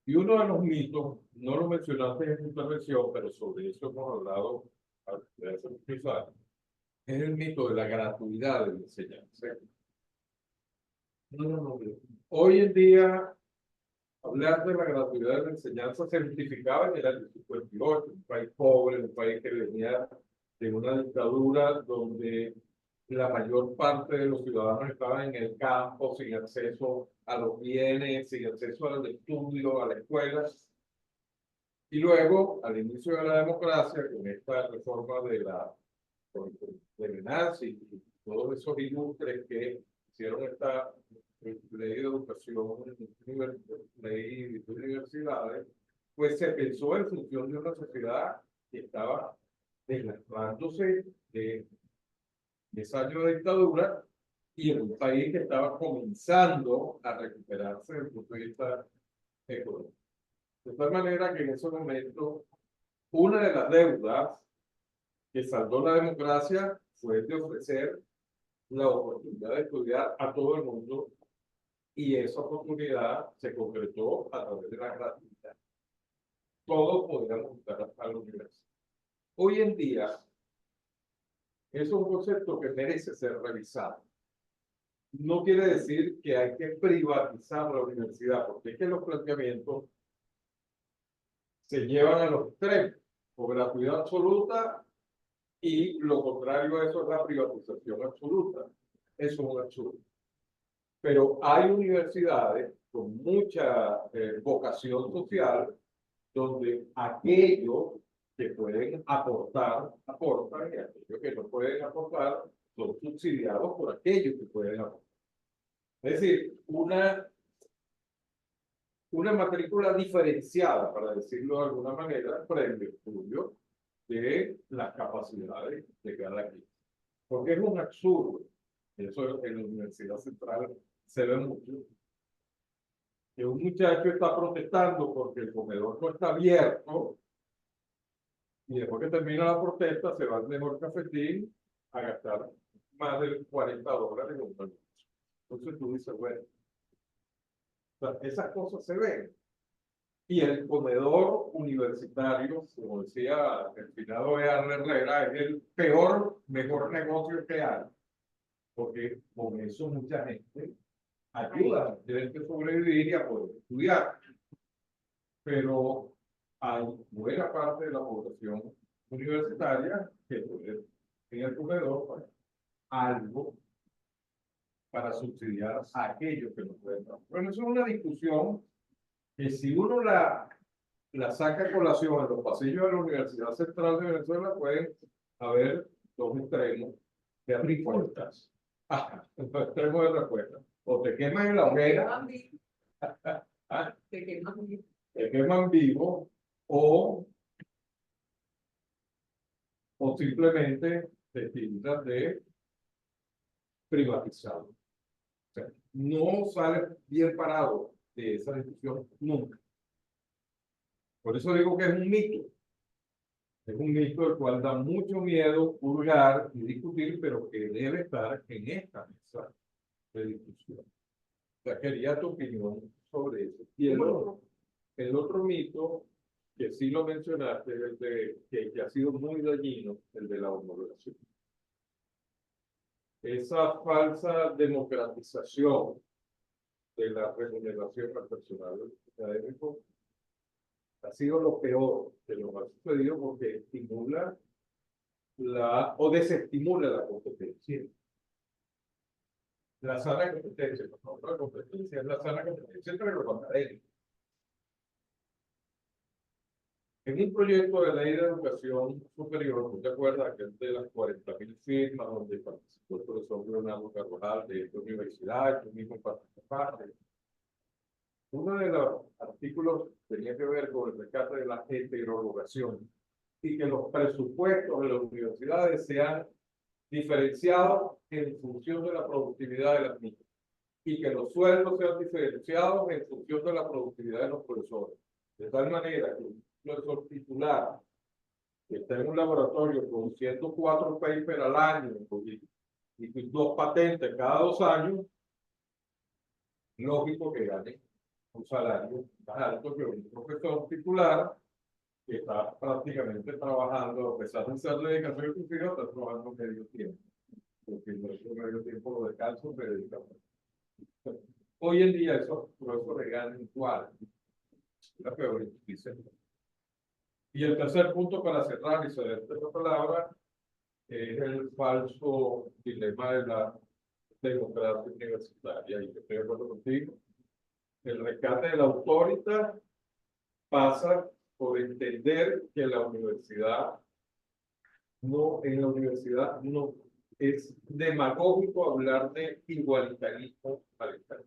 Y uno de los mitos, no lo mencionaste en tu intervención, pero sobre eso hemos hablado hace muchos años, es el mito de la gratuidad de la enseñanza. No. Hoy en día, hablar de la gratuidad de la enseñanza se justificaba en el año 58, un país pobre, un país que venía de una dictadura donde la mayor parte de los ciudadanos estaban en el campo, sin acceso a los bienes, sin acceso al estudio, a la escuela. Y luego, al inicio de la democracia, con esta reforma de Nancy y todos esos ilustres que hicieron esta ley de educación, ley de universidades, pues se pensó en función de una sociedad que estaba desgastándose de 10 años de dictadura y en un país que estaba comenzando a recuperarse desde el punto de vista económico. De tal manera que en ese momento, una de las deudas que saldó la democracia fue de ofrecer la oportunidad de estudiar a todo el mundo, y esa oportunidad se concretó a través de la gratuidad. Todos podríamos estar a la universidad. Hoy en día, es un concepto que merece ser revisado. No quiere decir que hay que privatizar la universidad, porque es que los planteamientos se llevan a los extremos, o gratuidad absoluta, y lo contrario a eso es la privatización absoluta. Eso es un absurdo. Pero hay universidades con mucha vocación social donde aquellos que pueden aportar, aportan, y aquellos que no pueden aportar son subsidiados por aquellos que pueden aportar. Es decir, una matrícula diferenciada, para decirlo de alguna manera, para el estudio de las capacidades de cada quien. Porque es un absurdo, eso en la Universidad Central se ve mucho, que un muchacho está protestando porque el comedor no está abierto y después que termina la protesta se va al mejor cafetín a gastar más de $40 en un almuerzo. Entonces tú dices, bueno, o sea, esas cosas se ven. Y el comedor universitario, como decía el finado Earl Herrera, es el mejor negocio que hay. Porque con eso mucha gente ayuda a tener que sobrevivir y a poder estudiar. Pero hay buena parte de la población universitaria que puede en el comedor pues, algo para subsidiar a aquellos que no pueden. Bueno, eso es una discusión que si uno la saca a colación en los pasillos de la Universidad Central de Venezuela, pueden haber dos extremos de respuestas. Dos extremos de respuesta. O te queman en la hoguera, te queman vivo, o simplemente te tildan de privatizado. O sea, no sale bien parado de esa discusión nunca. Por eso digo que es un mito. Es un mito del cual da mucho miedo hurgar y discutir, pero que debe estar en esta mesa de discusión. O sea, quería tu opinión sobre eso. Y el otro mito, que sí lo mencionaste, es el de, que ha sido muy dañino, el de la homologación. Esa falsa democratización de la remuneración al personal académico ha sido lo peor que nos ha sucedido porque estimula o desestimula la competencia. La sana competencia, no la competencia, es la sana competencia entre los académicos. En un proyecto de ley de educación superior, ¿tú te acuerdas que es de las 40.000 firmas donde participó el profesor Leonardo Carvajal de esta universidad, yo mismo participante? Uno de los artículos tenía que ver con el rescate de la heterologación y que los presupuestos de las universidades sean diferenciados en función de la productividad de las mismas y que los sueldos sean diferenciados en función de la productividad de los profesores. De tal manera que un profesor titular que está en un laboratorio produciendo 4 papers al año y 2 patentes cada 2 años, lógico que gane un salario más alto que un profesor titular que está prácticamente trabajando, a pesar de ser de dedicación exclusiva, está trabajando medio tiempo. Porque no es medio tiempo lo descanso, pero hoy en día esos profesores ganan igual. La peor injusticia. Y el tercer punto para cerrar y ceder esta palabra es el falso dilema de la democracia universitaria. Y estoy de acuerdo contigo. El rescate de la autoridad pasa por entender que la universidad en la universidad no es demagógico hablar de igualitarismo parental.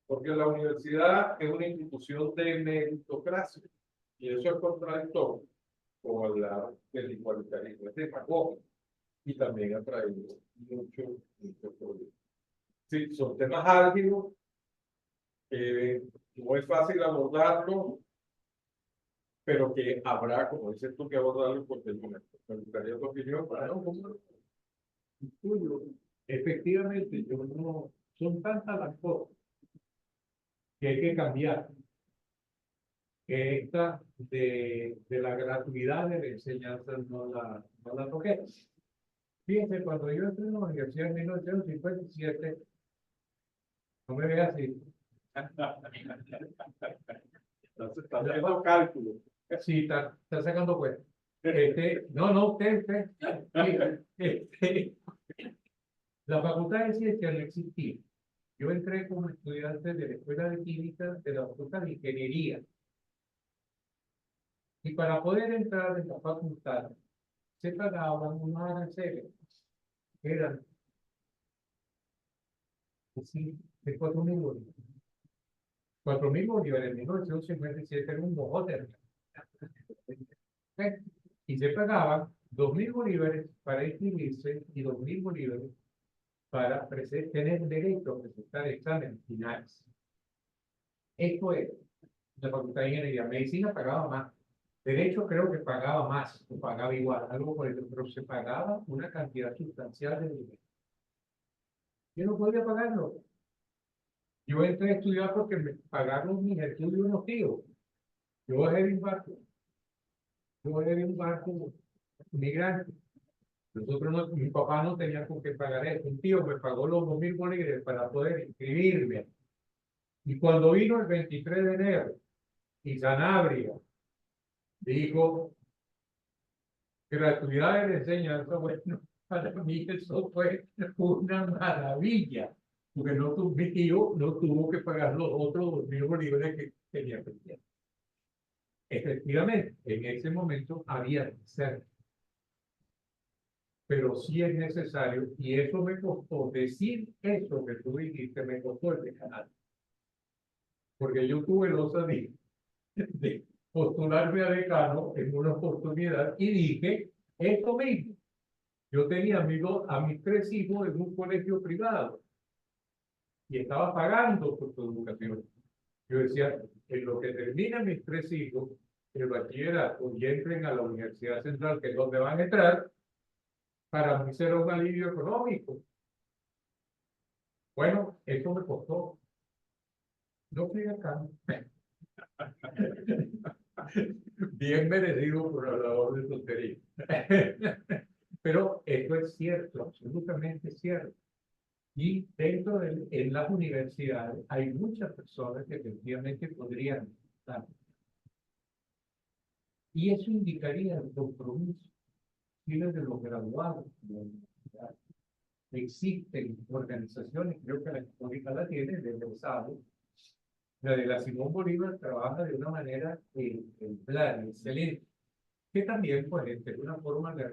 Porque la universidad es una institución de meritocracia y eso es contradictorio con hablar del igualitarismo. Es demagógico y también ha traído muchos problemas. Sí, son temas álgidos. No es fácil abordarlo, pero que habrá, como dices tú, que abordarlo porque el momento. Me gustaría tu opinión para Efectivamente, yo no, son tantas las cosas que hay que cambiar. Que esta de la gratuidad de la enseñanza no la toqué. Fíjense, cuando yo entré en la universidad en 1957, no me veas así. Entonces, está haciendo cálculo. Sí, está sacando cuenta. No, usted. La facultad de ciencias no existía. Yo entré como estudiante de la Escuela de Química de la Facultad de Ingeniería. Y para poder entrar en la facultad, se pagaban unos aranceles, que eran sí, de 4.000 bolívares. 4.000 bolívares en 1957 era un bojote. Y se pagaban 2.000 bolívares para inscribirse y 2.000 bolívares para tener derecho a presentar exámenes finales. Esto es, la Facultad de Ingeniería. Medicina pagaba más. Derecho creo que pagaba más, o pagaba igual, algo por eso, pero se pagaba una cantidad sustancial de dinero. Yo no podía pagarlo. Yo entré a estudiar porque me pagaron mis estudios unos tíos. Yo bajé de un barco. Yo bajé de un barco migrante. Nosotros no, mi papá no tenía con qué pagar eso. Un tío me pagó los 2.000 bolívares para poder inscribirme. Y cuando vino el 23 de enero, y Sanabria dijo gratuidad de enseñanza, bueno, para mí eso fue una maravilla, porque mi tío no tuvo que pagar los otros 2.000 bolívares que tenía pendiente. Efectivamente, en ese momento había que hacer, pero sí es necesario, y eso me costó, decir eso que tú dijiste, me costó el decanato, porque yo tuve la osadía de postularme a decano en una oportunidad y dije esto mismo. Yo tenía a mis 3 hijos en un colegio privado y estaba pagando por su educación. Yo decía, en lo que terminan mis 3 hijos, el bachillerato y entren a la Universidad Central, que es donde van a entrar, para mí será un alivio económico. Bueno, eso me costó. No fui acá. Bien merecido por la labor de tontería. Pero esto es cierto, absolutamente cierto. Y en las universidades hay muchas personas que efectivamente podrían estar. Y eso indicaría el compromiso de los graduados de la universidad. Existen organizaciones, creo que la histórica la tiene, de egresados. La de la Simón Bolívar trabaja de una manera ejemplar, excelente, que también puede ser una forma de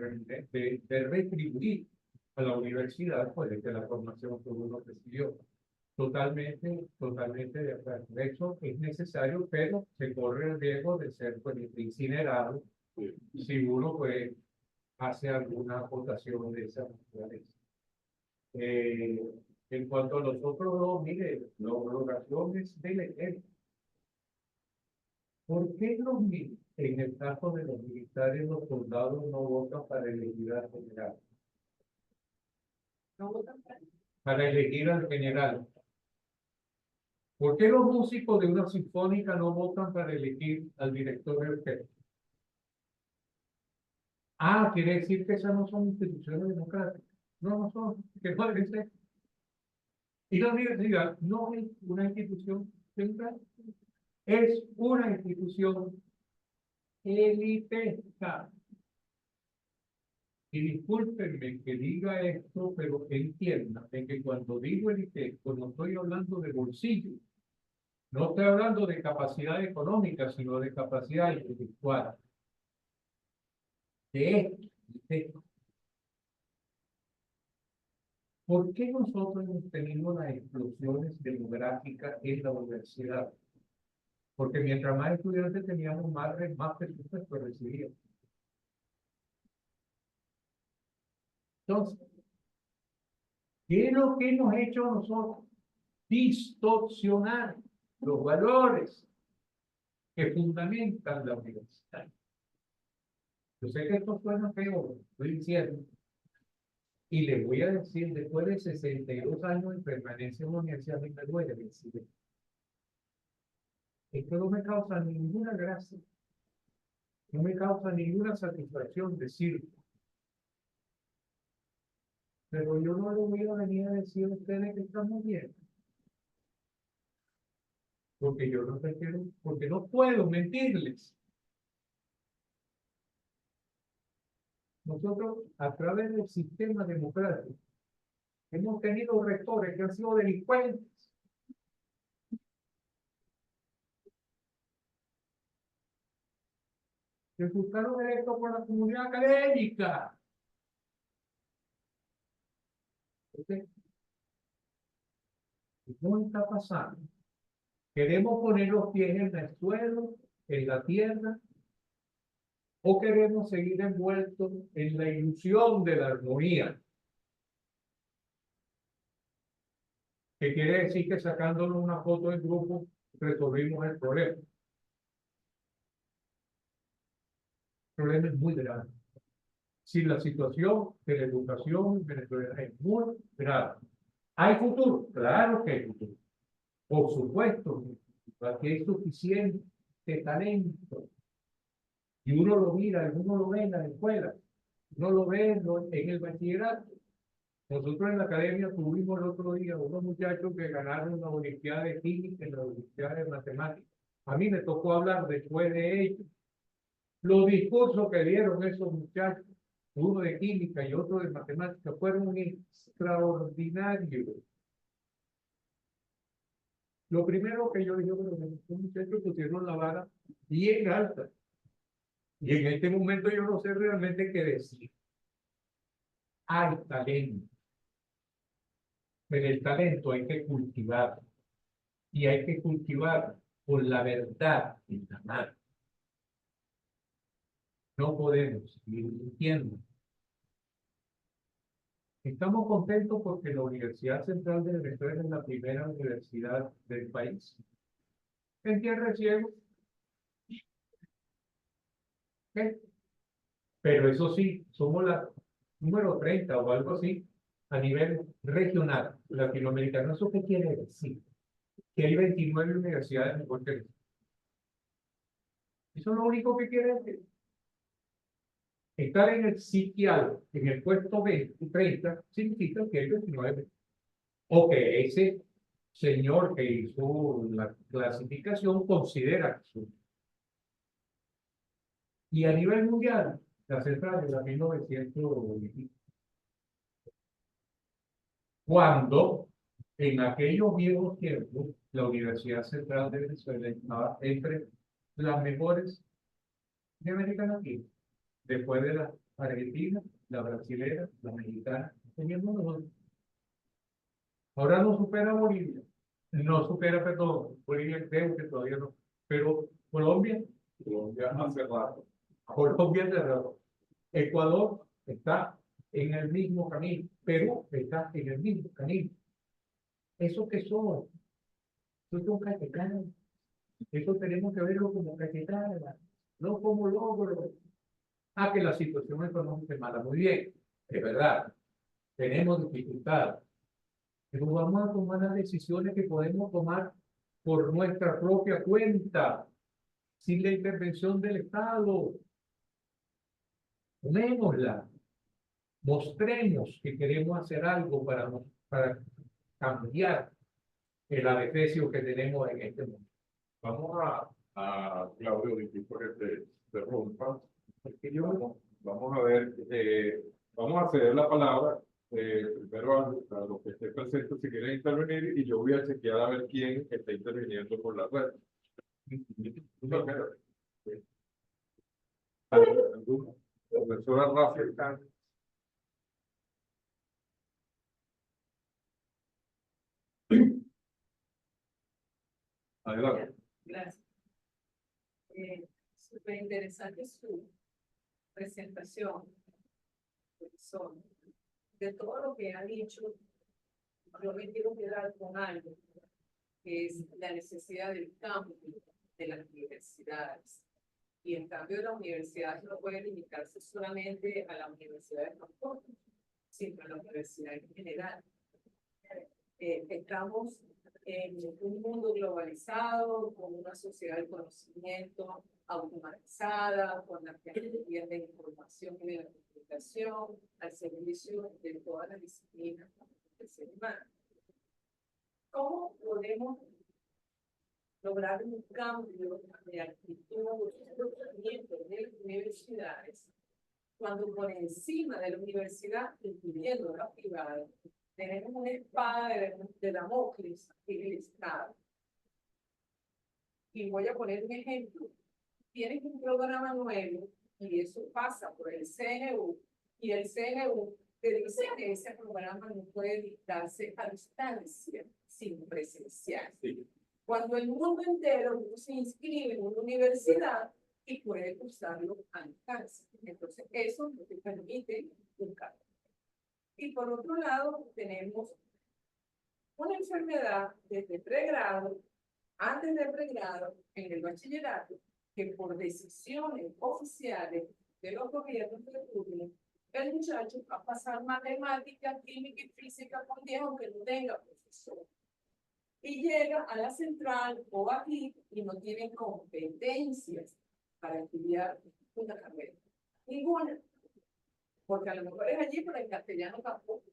retribuir a la universidad pues, de la formación que uno recibió. Totalmente de acuerdo. De hecho, es necesario, pero se corre el riesgo de ser pues, incinerado si uno pues, hace alguna aportación de esa naturaleza. En cuanto a los otros dos, mire, la homologación es del ejemplo. ¿Por qué en el caso de los militares, los soldados no votan para elegir al general? No votan Para elegir al general. ¿Por qué los músicos de una sinfónica no votan para elegir al director de orquesta? Ah, quiere decir que esas no son instituciones democráticas. No, no son. ¿Qué puede ser? Y la universidad no es una institución democrática. Es una institución elitista. Y discúlpenme que diga esto, pero entiendan que cuando digo elitista, no estoy hablando de bolsillo. No estoy hablando de capacidad económica, sino de capacidad intelectual. De esto. ¿Por qué nosotros hemos tenido las explosiones demográficas en la universidad? Porque mientras más estudiantes teníamos, más presupuesto recibíamos. Entonces, ¿qué es lo que hemos hecho nosotros? Distorsionar los valores que fundamentan la universidad. Yo sé que esto suena feo, estoy diciendo, y les voy a decir, después de 62 años de permanencia en la universidad, me duele decir, esto no me causa ninguna gracia, no me causa ninguna satisfacción decirlo. Pero yo no les voy a venir a decir a ustedes que estamos bien. Porque yo no quiero, porque no puedo mentirles. Nosotros, a través del sistema democrático, hemos tenido rectores que han sido delincuentes. resultaron electos por la comunidad académica. ¿Okay? ¿Cómo está pasando? ¿Queremos poner los pies en el suelo, en la tierra? ¿O queremos seguir envueltos en la ilusión de la armonía? Que quiere decir que sacándonos una foto del grupo resolvimos el problema. El problema es muy grave. Si la situación de la educación venezolana es muy grave. ¿Hay futuro? Claro que hay futuro. Por supuesto, aquí hay suficiente talento. Y uno lo mira, uno lo ve en la escuela, uno lo ve en el bachillerato. Nosotros en la academia tuvimos el otro día unos muchachos que ganaron la Olimpiada de Química y la Olimpiada de Matemáticas. A mí me tocó hablar después de ellos. Los discursos que dieron esos muchachos, uno de Química y otro de Matemáticas, fueron extraordinarios. Lo primero que yo dije, bueno, estos muchachos pusieron la vara bien alta. Y en este momento yo no sé realmente qué decir. Hay talento. Pero el talento hay que cultivar. Y hay que cultivar con la verdad en la mano. No podemos seguir mintiendo. Estamos contentos porque la Universidad Central de Venezuela es la primera universidad del país. En Tierra de Ciego. ¿Qué? Pero eso sí, somos la número 30 o algo así a nivel regional latinoamericano. ¿Eso qué quiere decir? Que hay 29 universidades mejor que nosotros. Eso es lo único que quiere decir. Estar en el sitial, en el puesto 20, 30, significa que hay 29. O que ese señor que hizo la clasificación considera que son. Y a nivel mundial, la central de la 1920. Cuando en aquellos viejos tiempos la Universidad Central de Venezuela estaba entre las mejores de América Latina, después de la argentina, la brasilera, la mexicana, teníamos nosotros. Ahora no supera Bolivia, no supera, perdón, Bolivia creo que todavía no, pero Colombia hace rato, Colombia hace rato. Ecuador está en el mismo camino, Perú está en el mismo camino. ¿Eso qué son? Eso son cachecadas. Eso tenemos que verlo como cachecadas, no como logros. Ah, que la situación económica es mala. Muy bien, es verdad. Tenemos dificultades. Pero vamos a tomar las decisiones que podemos tomar por nuestra propia cuenta, sin la intervención del Estado. Tomémosla. Mostremos que queremos hacer algo para cambiar el adefesio que tenemos en este momento. Vamos a Claudio, disculpa que te rompa. Porque yo Vamos a ver, vamos a ceder la palabra primero a los que estén presentes si quieren intervenir y yo voy a chequear a ver quién está interviniendo por la red. ¿Alguna? Profesora Rafael. Adelante. Gracias. Súper interesante su presentación, profesor. De todo lo que ha dicho, yo me quiero quedar con algo, que es la necesidad del cambio de las universidades. Y el cambio de las universidades no puede limitarse solamente a la universidad de transporte, sino a la universidad en general. Estamos en un mundo globalizado, con una sociedad del conocimiento automatizada, con la tecnología de información y de la comunicación al servicio de todas las disciplinas del ser humano. ¿Cómo podemos lograr un cambio de actitud de las universidades cuando por encima de la universidad, incluyendo la privada, tenemos una espada de Damocles en el Estado? Y voy a poner un ejemplo tienes un programa nuevo y eso pasa por el CNU y el CNU te dice que ese programa no puede dictarse a distancia, sino presencial. Sí. Cuando el mundo entero se inscribe en una universidad y puede cursarlo a distancia. Entonces, eso no te permite buscar. Y por otro lado, tenemos una enfermedad desde pregrado, antes del pregrado, en el bachillerato, que por decisiones oficiales de los gobiernos de turno, el muchacho va a pasar matemática, química y física con 10 aunque no tenga profesor. Y llega a la central o aquí y no tiene competencias para estudiar una carrera. Ninguna. Porque a lo mejor es allí, pero en castellano tampoco.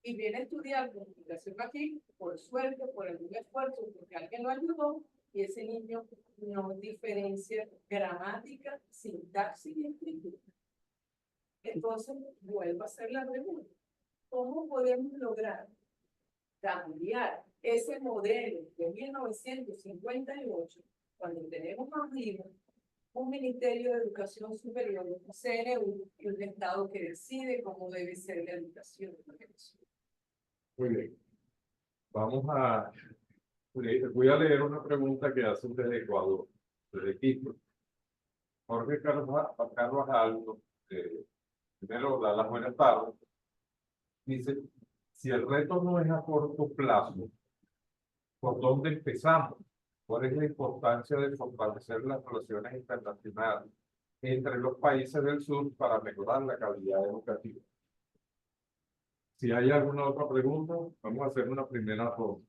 Y viene a estudiar comunicación aquí, por suerte, por algún esfuerzo, porque alguien lo ayudó, y ese niño no diferencia gramática, sintaxis y escritura. Entonces, vuelvo a hacer la pregunta. ¿Cómo podemos lograr cambiar ese modelo de 1958, cuando tenemos arriba un Ministerio de Educación Superior, un CNU, y un Estado que decide cómo debe ser la educación en Venezuela? Muy bien. Voy a leer una pregunta que hacen desde Ecuador, desde Quito. Jorge Carlos Aldo, primero da las buenas tardes. Dice, si el reto no es a corto plazo, ¿por dónde empezamos? ¿Cuál es la importancia de fortalecer las relaciones internacionales entre los países del sur para mejorar la calidad educativa? Si hay alguna otra pregunta, vamos a hacer una primera ronda.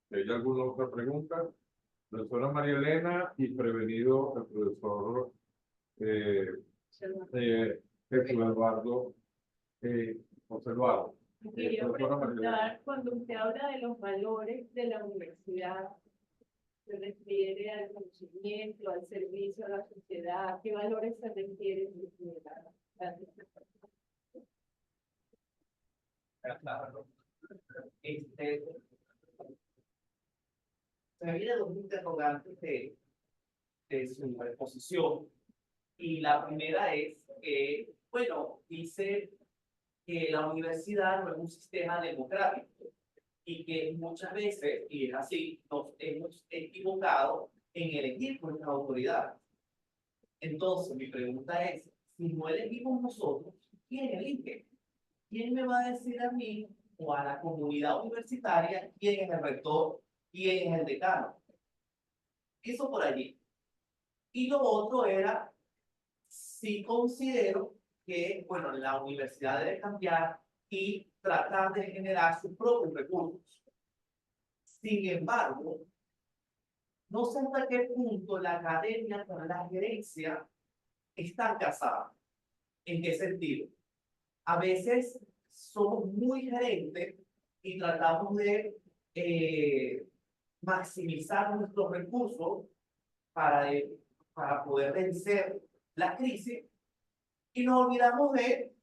Si hay alguna otra pregunta, profesora María Elena y prevenido el profesor Jesús Eduardo José Eduardo. Quería Profesora María Elena. preguntar, cuando usted habla de los valores de la universidad, se refiere al conocimiento, al servicio a la sociedad, ¿qué valores se refieren en general? Claro. Me viene dos interrogantes de su exposición. Y la primera es que, bueno, dice que la universidad no es un sistema democrático y que muchas veces, y es así, nos hemos equivocado en elegir nuestras autoridades. Entonces, mi pregunta es, si no elegimos nosotros, ¿quién elige? ¿Quién me va a decir a mí o a la comunidad universitaria quién es el rector, quién es el decano? Eso por allí. Y lo otro era, sí considero que, bueno, la universidad debe cambiar y tratar de generar sus propios recursos. Sin embargo, no sé hasta qué punto la academia con la gerencia están casadas. ¿En qué sentido? A veces somos muy gerentes y tratamos de maximizar nuestros recursos para poder vencer la crisis y nos olvidamos de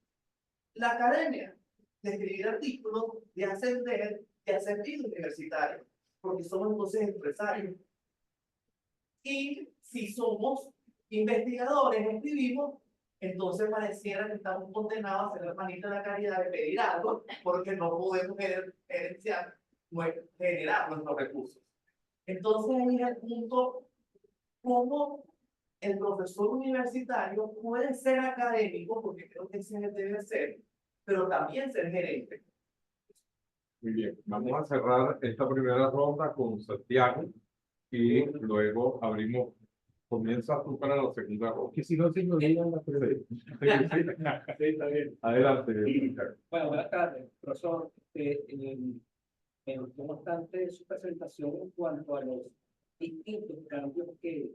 la academia, de escribir artículos, de ascender, de hacer vida universitaria, porque somos entonces empresarios. Y si somos investigadores, escribimos, entonces pareciera que estamos condenados a ser la manita de la caridad de pedir algo, porque no podemos generar nuestros recursos. Entonces ahí es el punto, cómo el profesor universitario puede ser académico, porque creo que ese debe ser, pero también ser gerente. Muy bien, vamos a cerrar esta primera ronda con Santiago y luego abrimos. Comienza tú para la segunda ronda. Que si no se me olvidan las preguntas. Sí, está bien. Adelante. Bueno, buenas tardes, profesor. Me gustó bastante su presentación en cuanto a los distintos cambios que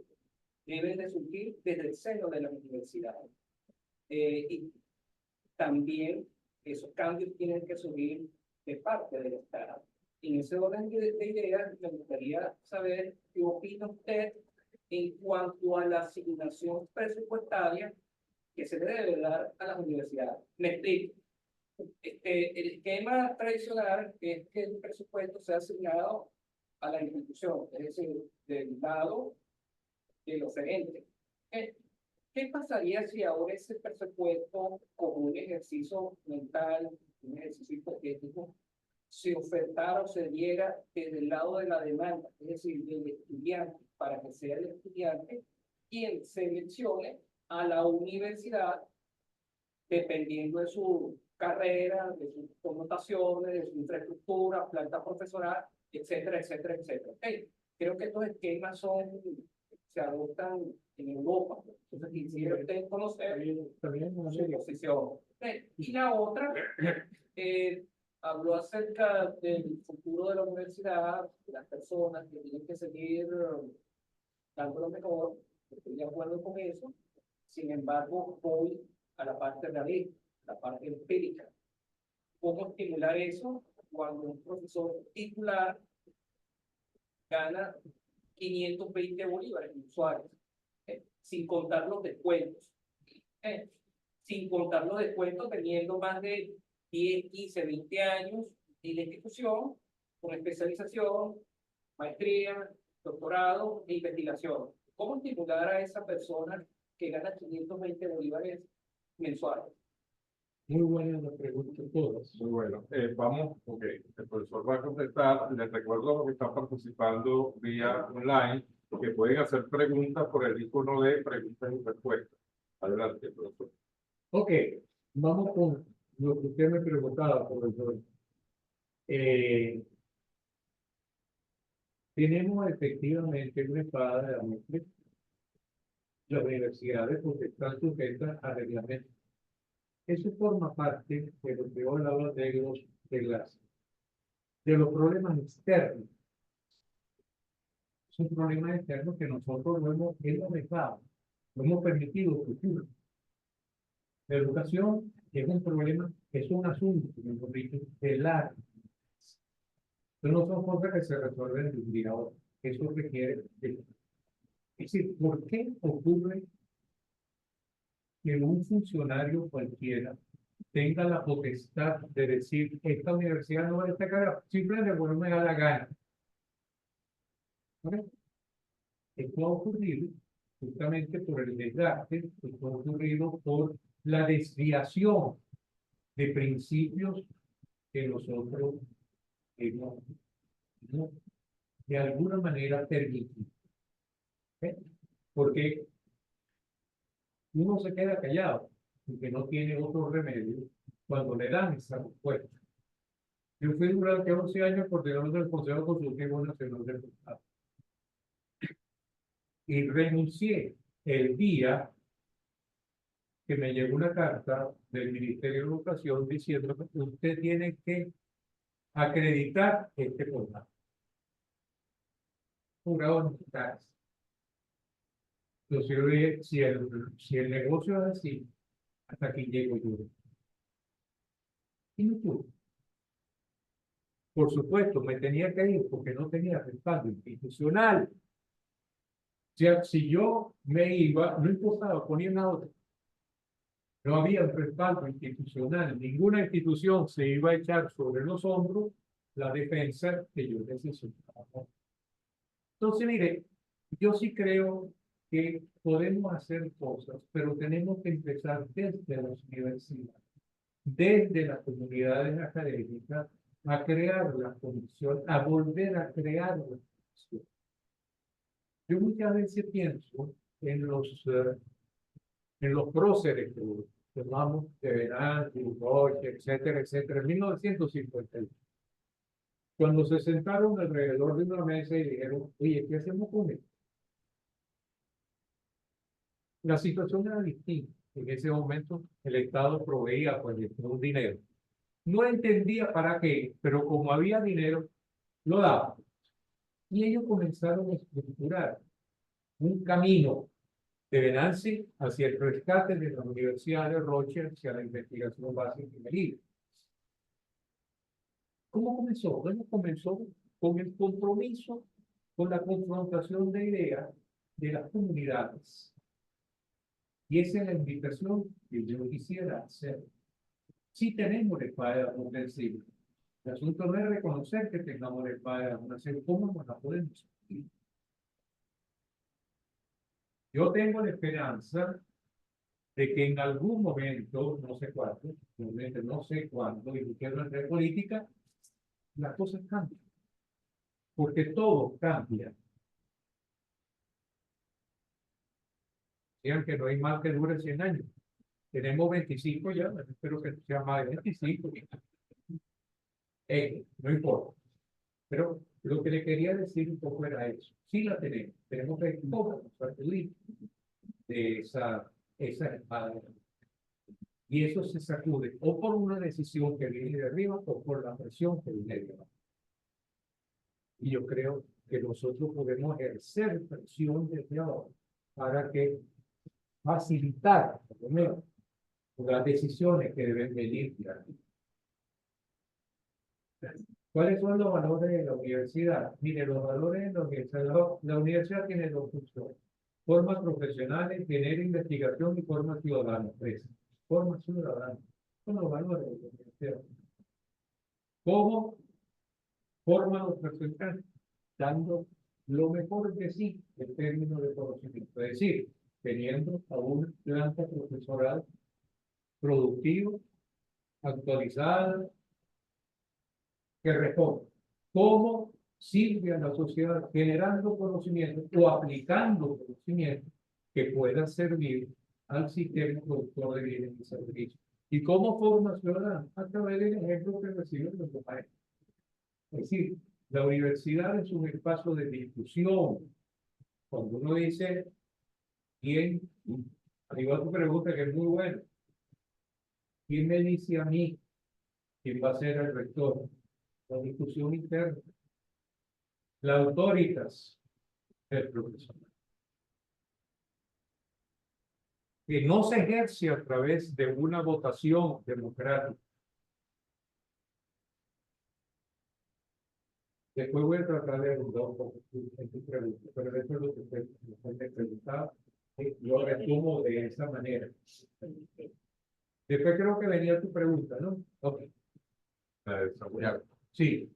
deben de surgir desde el seno de la universidad. Y también esos cambios tienen que surgir de parte del Estado. En ese orden de ideas, me gustaría saber qué opina usted en cuanto a la asignación presupuestaria que se debe dar a las universidades. Me explico. El esquema tradicional es que el presupuesto sea asignado a la institución, es decir, del lado del oferente. ¿Qué pasaría si ahora ese presupuesto, como un ejercicio mental, un ejercicio hipotético, se ofertara o se diera desde el lado de la demanda, es decir, del estudiante, para que sea el estudiante quien seleccione a la universidad dependiendo de su carrera, de sus connotaciones, de su infraestructura, planta profesoral, etcétera, etcétera, etcétera? Okay. Creo que estos esquemas se adoptan en Europa. Entonces, quisiera usted conocer su posición. Y la otra, habló acerca del futuro de la universidad, de las personas que tienen que seguir dando lo mejor. Estoy de acuerdo con eso. Sin embargo, voy a la parte realista, la parte empírica. ¿Cómo estimular eso cuando un profesor titular gana 520 bolívares mensuales, sin contar los descuentos? Sin contar los descuentos, teniendo más de 10, 15, 20 años en la institución, con especialización, maestría, doctorado e investigación. ¿Cómo estimular a esa persona que gana 520 bolívares mensuales? Muy buenas las preguntas todas. Muy bueno. Vamos, ok. El profesor va a contestar. Les recuerdo a los que están participando vía online que pueden hacer preguntas por el icono de preguntas y respuestas. Adelante, profesor. Ok, vamos con lo que usted me preguntaba, profesor. Tenemos efectivamente una espada de Damocles. Las universidades porque están sujetas a reglamentos. Eso forma parte de lo que yo hablaba de los problemas externos. Es un problema externo que nosotros hemos dejado, lo hemos permitido ocurrir. La educación es un problema, es un asunto, mejor dicho, de largo. No son cosas que se resuelven de un día a otro. Eso requiere de... Es decir, ¿por qué ocurre que un funcionario cualquiera tenga la potestad de decir esta universidad no va a destacar? Simplemente porque no me da la gana? ¿Okay? Esto ha ocurrido justamente por el desgaste, esto ha ocurrido por la desviación de principios que nosotros hemos, ¿no?, de alguna manera permitido. ¿Okay? Porque uno se queda callado porque no tiene otro remedio cuando le dan esa respuesta. Yo fui durante 11 años coordinador del Consejo Consultivo Nacional del Estado y renuncié el día que me llegó una carta del Ministerio de Educación diciendo que usted tiene que acreditar este programa. Jurado en su casa. Entonces yo dije, si el negocio es así, hasta aquí llego yo. Y no pude. Por supuesto, me tenía que ir porque no tenía respaldo institucional. O sea, si yo me iba, no importaba, ponía una otra. No había un respaldo institucional. Ninguna institución se iba a echar sobre los hombros la defensa que yo necesitaba. Entonces, mire, yo sí creo que podemos hacer cosas, pero tenemos que empezar desde las universidades, desde las comunidades académicas, a crear la condición, a volver a crear la condición. Yo muchas veces pienso en los próceres que llamamos de Venancio, Roche, etcétera, etcétera, en 1951. Cuando se sentaron alrededor de una mesa y dijeron, oye, ¿qué hacemos con esto? La situación era distinta. En ese momento el Estado proveía pues un dinero. No entendía para qué, pero como había dinero, lo daba. Y ellos comenzaron a estructurar un camino de Venancio hacia el rescate de la Universidad de Roche, hacia la investigación básica y medida. ¿Cómo comenzó? Bueno, comenzó con el compromiso, con la confrontación de ideas de las comunidades. Y esa es la invitación que yo quisiera hacer. Sí tenemos la espada de Damocles. El asunto no es reconocer que tengamos la espada de Damocles, ¿cómo nos la podemos sentir? Yo tengo la esperanza de que en algún momento, no sé cuándo, realmente no sé cuándo, y quiero entrar en política, las cosas cambian. Porque todo cambia. Digan que no hay mal que dure 100 años. Tenemos 25 ya, espero que sea más de 25. No importa. Pero lo que le quería decir un poco era eso. Sí la tenemos. Tenemos que sacudir de esa espada. Y eso se sacude o por una decisión que viene de arriba o por la presión que viene de abajo. Y yo creo que nosotros podemos ejercer presión desde abajo para que facilitar, por lo menos, las decisiones que deben venir de aquí. ¿Cuáles son los valores de la universidad? Mire, los valores de la universidad tiene dos funciones: formas profesionales, genera investigación y forma ciudadana. Forma ciudadana. Son los valores de la universidad. ¿Cómo forma los profesionales? Dando lo mejor de sí en términos de conocimiento. Es decir, teniendo a una planta profesoral productiva, actualizada, que responda cómo sirve a la sociedad generando conocimiento o aplicando conocimiento que pueda servir al sistema productor de bienes y servicios. ¿Y cómo forma ciudadano? A través del ejemplo que reciben los maestros. Es decir, la universidad es un espacio de discusión. Cuando uno dice, ¿quién? Arriba tu pregunta que es muy buena. ¿Quién me dice a mí quién va a ser el rector? La discusión interna. La autoritas del profesor. Que no se ejerce a través de una votación democrática. Después voy a tratar de abundar un poco en tu pregunta, pero eso es lo que usted preguntaba. Lo resumo de esa manera. Después creo que venía tu pregunta, ¿no? Ok. Sí.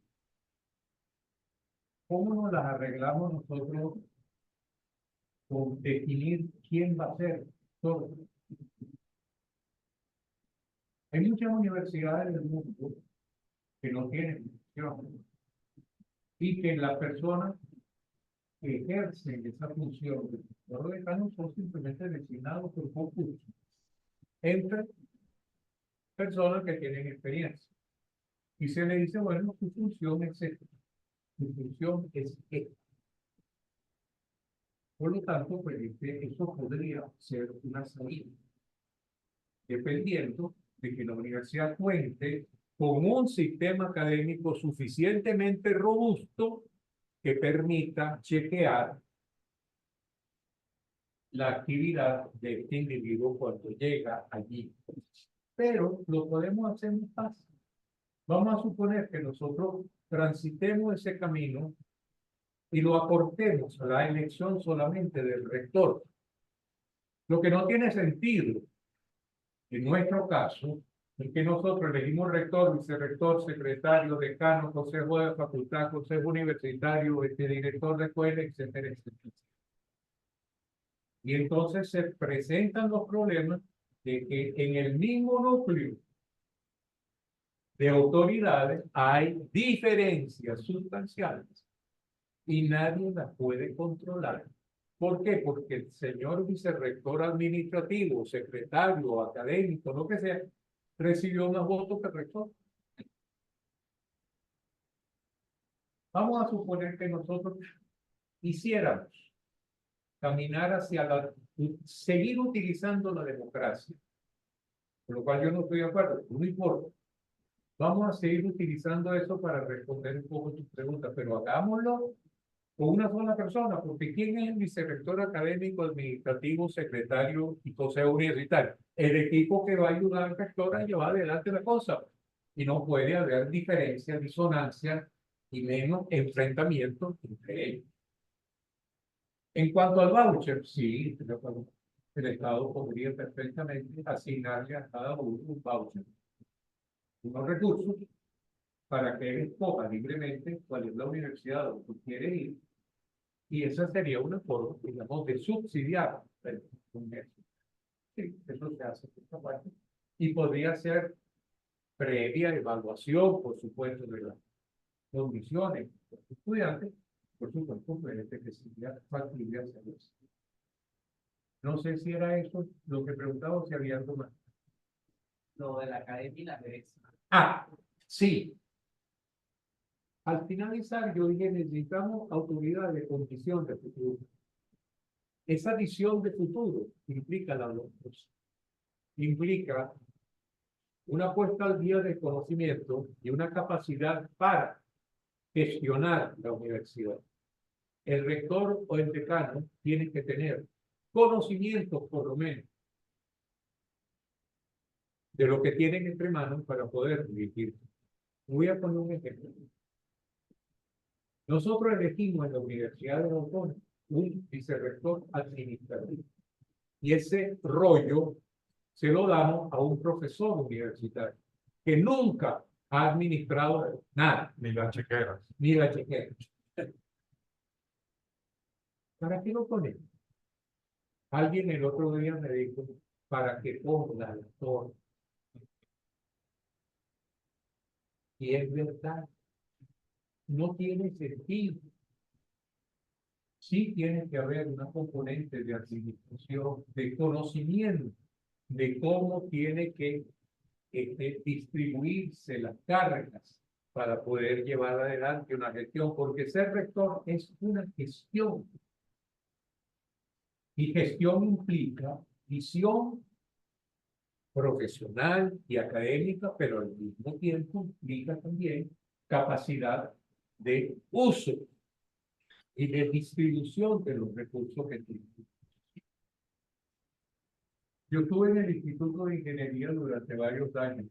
¿Cómo nos las arreglamos nosotros con definir quién va a ser todo? Hay muchas universidades del mundo que no tienen función y que las personas que ejercen esa función de profesor decano son simplemente designados por concurso entre personas que tienen experiencia. Y se le dice, bueno, su función es esta, su función es esta. Por lo tanto, pues eso podría ser una salida, dependiendo de que la universidad cuente con un sistema académico suficientemente robusto que permita chequear la actividad de este individuo cuando llega allí. Pero lo podemos hacer muy fácil. Vamos a suponer que nosotros transitemos ese camino y lo acortemos a la elección solamente del rector. Lo que no tiene sentido, en nuestro caso, es que nosotros elegimos rector, vicerrector, secretario, decano, consejo de facultad, consejo universitario, director de escuela, etcétera, etcétera. Y entonces se presentan los problemas de que en el mismo núcleo de autoridades hay diferencias sustanciales y nadie las puede controlar. ¿Por qué? Porque el señor vicerrector administrativo, secretario, académico, lo que sea, recibió más votos que el rector. Vamos a suponer que nosotros quisiéramos caminar hacia seguir utilizando la democracia, por lo cual yo no estoy de acuerdo, no importa. Vamos a seguir utilizando eso para responder un poco tus preguntas, pero hagámoslo con una sola persona, porque ¿quién es el vicerrector académico, administrativo, secretario y consejo universitario? El equipo que va a ayudar al rector a llevar adelante la cosa. Y no puede haber diferencia, disonancia y menos enfrentamiento entre ellos. En cuanto al voucher, sí, el Estado podría perfectamente asignarle a cada uno un voucher, unos recursos para que él escoja libremente cuál es la universidad donde quiere ir Y esa sería una forma, digamos, de subsidiar el comercio. Sí, eso se hace por esta parte. Y podría ser previa evaluación, por supuesto, de las condiciones de los estudiantes, por supuesto, que sería factible hacer eso. No sé si era eso lo que preguntaba o si había algo más. Lo de la academia y la gerencia. Ah, sí. Al finalizar, yo dije, necesitamos autoridad de condición de futuro. Esa visión de futuro implica la locura. Implica una puesta al día de conocimiento y una capacidad para gestionar la universidad. El rector o el decano tiene que tener conocimientos, por lo menos, de lo que tienen entre manos para poder dirigir. Voy a poner un ejemplo. Nosotros elegimos en la Universidad de Autónoma un vicerrector administrativo. Y ese rollo se lo damos a un profesor universitario que nunca ha administrado nada. Ni las chequeras. Ni la chequera. ¿Para qué lo ponemos? Alguien el otro día me dijo, para que ponga la torre. Y es verdad. No tiene sentido. Sí tiene que haber una componente de administración, de conocimiento, de cómo tiene que distribuirse las cargas para poder llevar adelante una gestión, porque ser rector es una gestión. Y gestión implica visión profesional y académica, pero al mismo tiempo implica también capacidad de uso y de distribución de los recursos que tiene. Yo estuve en el Instituto de Ingeniería durante varios años.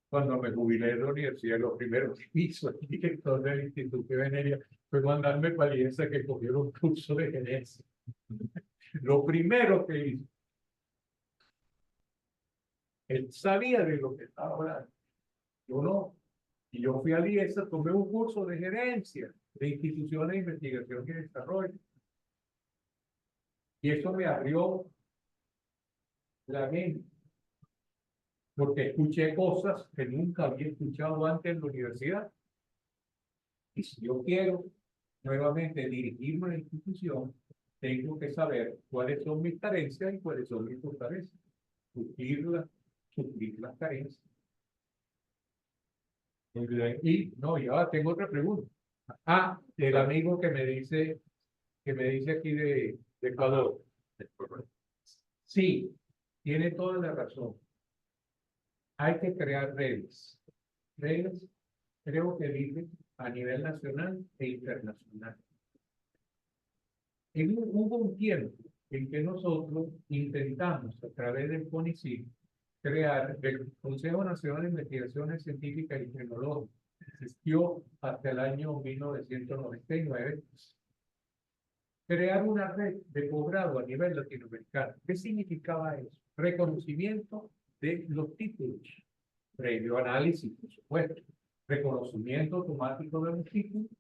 Cuando me jubilé de la universidad, lo primero que hizo el director del Instituto de Ingeniería fue mandarme paliza que cogiera un curso de gerencia. Lo primero que hizo. Él sabía de lo que estaba hablando. Yo no. Y yo fui a IESA, tomé un curso de gerencia de instituciones de investigación y desarrollo. Y eso me abrió la mente. Porque escuché cosas que nunca había escuchado antes en la universidad. Y si yo quiero nuevamente dirigirme a la institución, tengo que saber cuáles son mis carencias y cuáles son mis fortalezas. Suplir las carencias. Muy bien. Y no, ya tengo otra pregunta. Ah, el amigo que me dice aquí de Ecuador. Sí, tiene toda la razón. Hay que crear redes. Redes, creo que viven a nivel nacional e internacional. Hubo un tiempo en que nosotros intentamos, a través del CONICYT, crear el Consejo Nacional de Investigaciones Científicas y Tecnológicas. Existió hasta el año 1999. Crear una red de posgrado a nivel latinoamericano. ¿Qué significaba eso? Reconocimiento de los títulos, previo análisis, por supuesto, reconocimiento automático de los títulos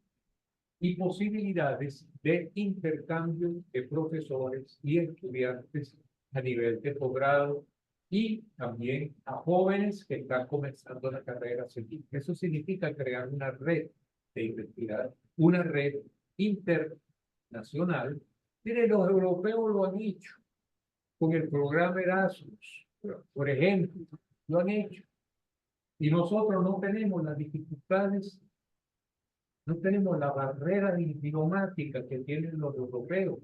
y posibilidades de intercambio de profesores y estudiantes a nivel de posgrado y también a jóvenes que están comenzando la carrera científica. Eso significa crear una red de investigación, una red internacional. Mire, los europeos lo han hecho con el programa Erasmus, por ejemplo, lo han hecho. Y nosotros no tenemos las dificultades, no tenemos la barrera idiomática que tienen los europeos,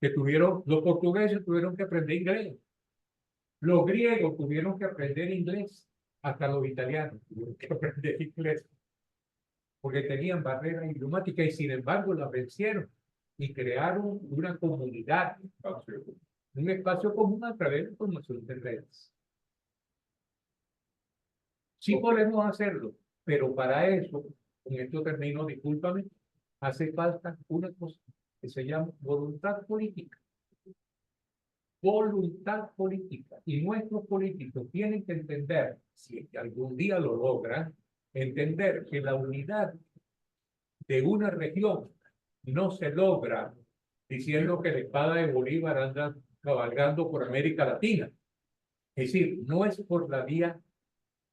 los portugueses tuvieron que aprender inglés, los griegos tuvieron que aprender inglés, hasta los italianos tuvieron que aprender inglés, porque tenían barreras idiomáticas y sin embargo las vencieron y crearon una comunidad, un espacio común a través de formación de redes. Sí podemos hacerlo, pero para eso, con esto termino, discúlpame, hace falta una cosa que se llama voluntad política. Voluntad política. Y nuestros políticos tienen que entender, si algún día lo logran, entender que la unidad de una región no se logra diciendo que la espada de Bolívar anda cabalgando por América Latina. Es decir, no es por la vía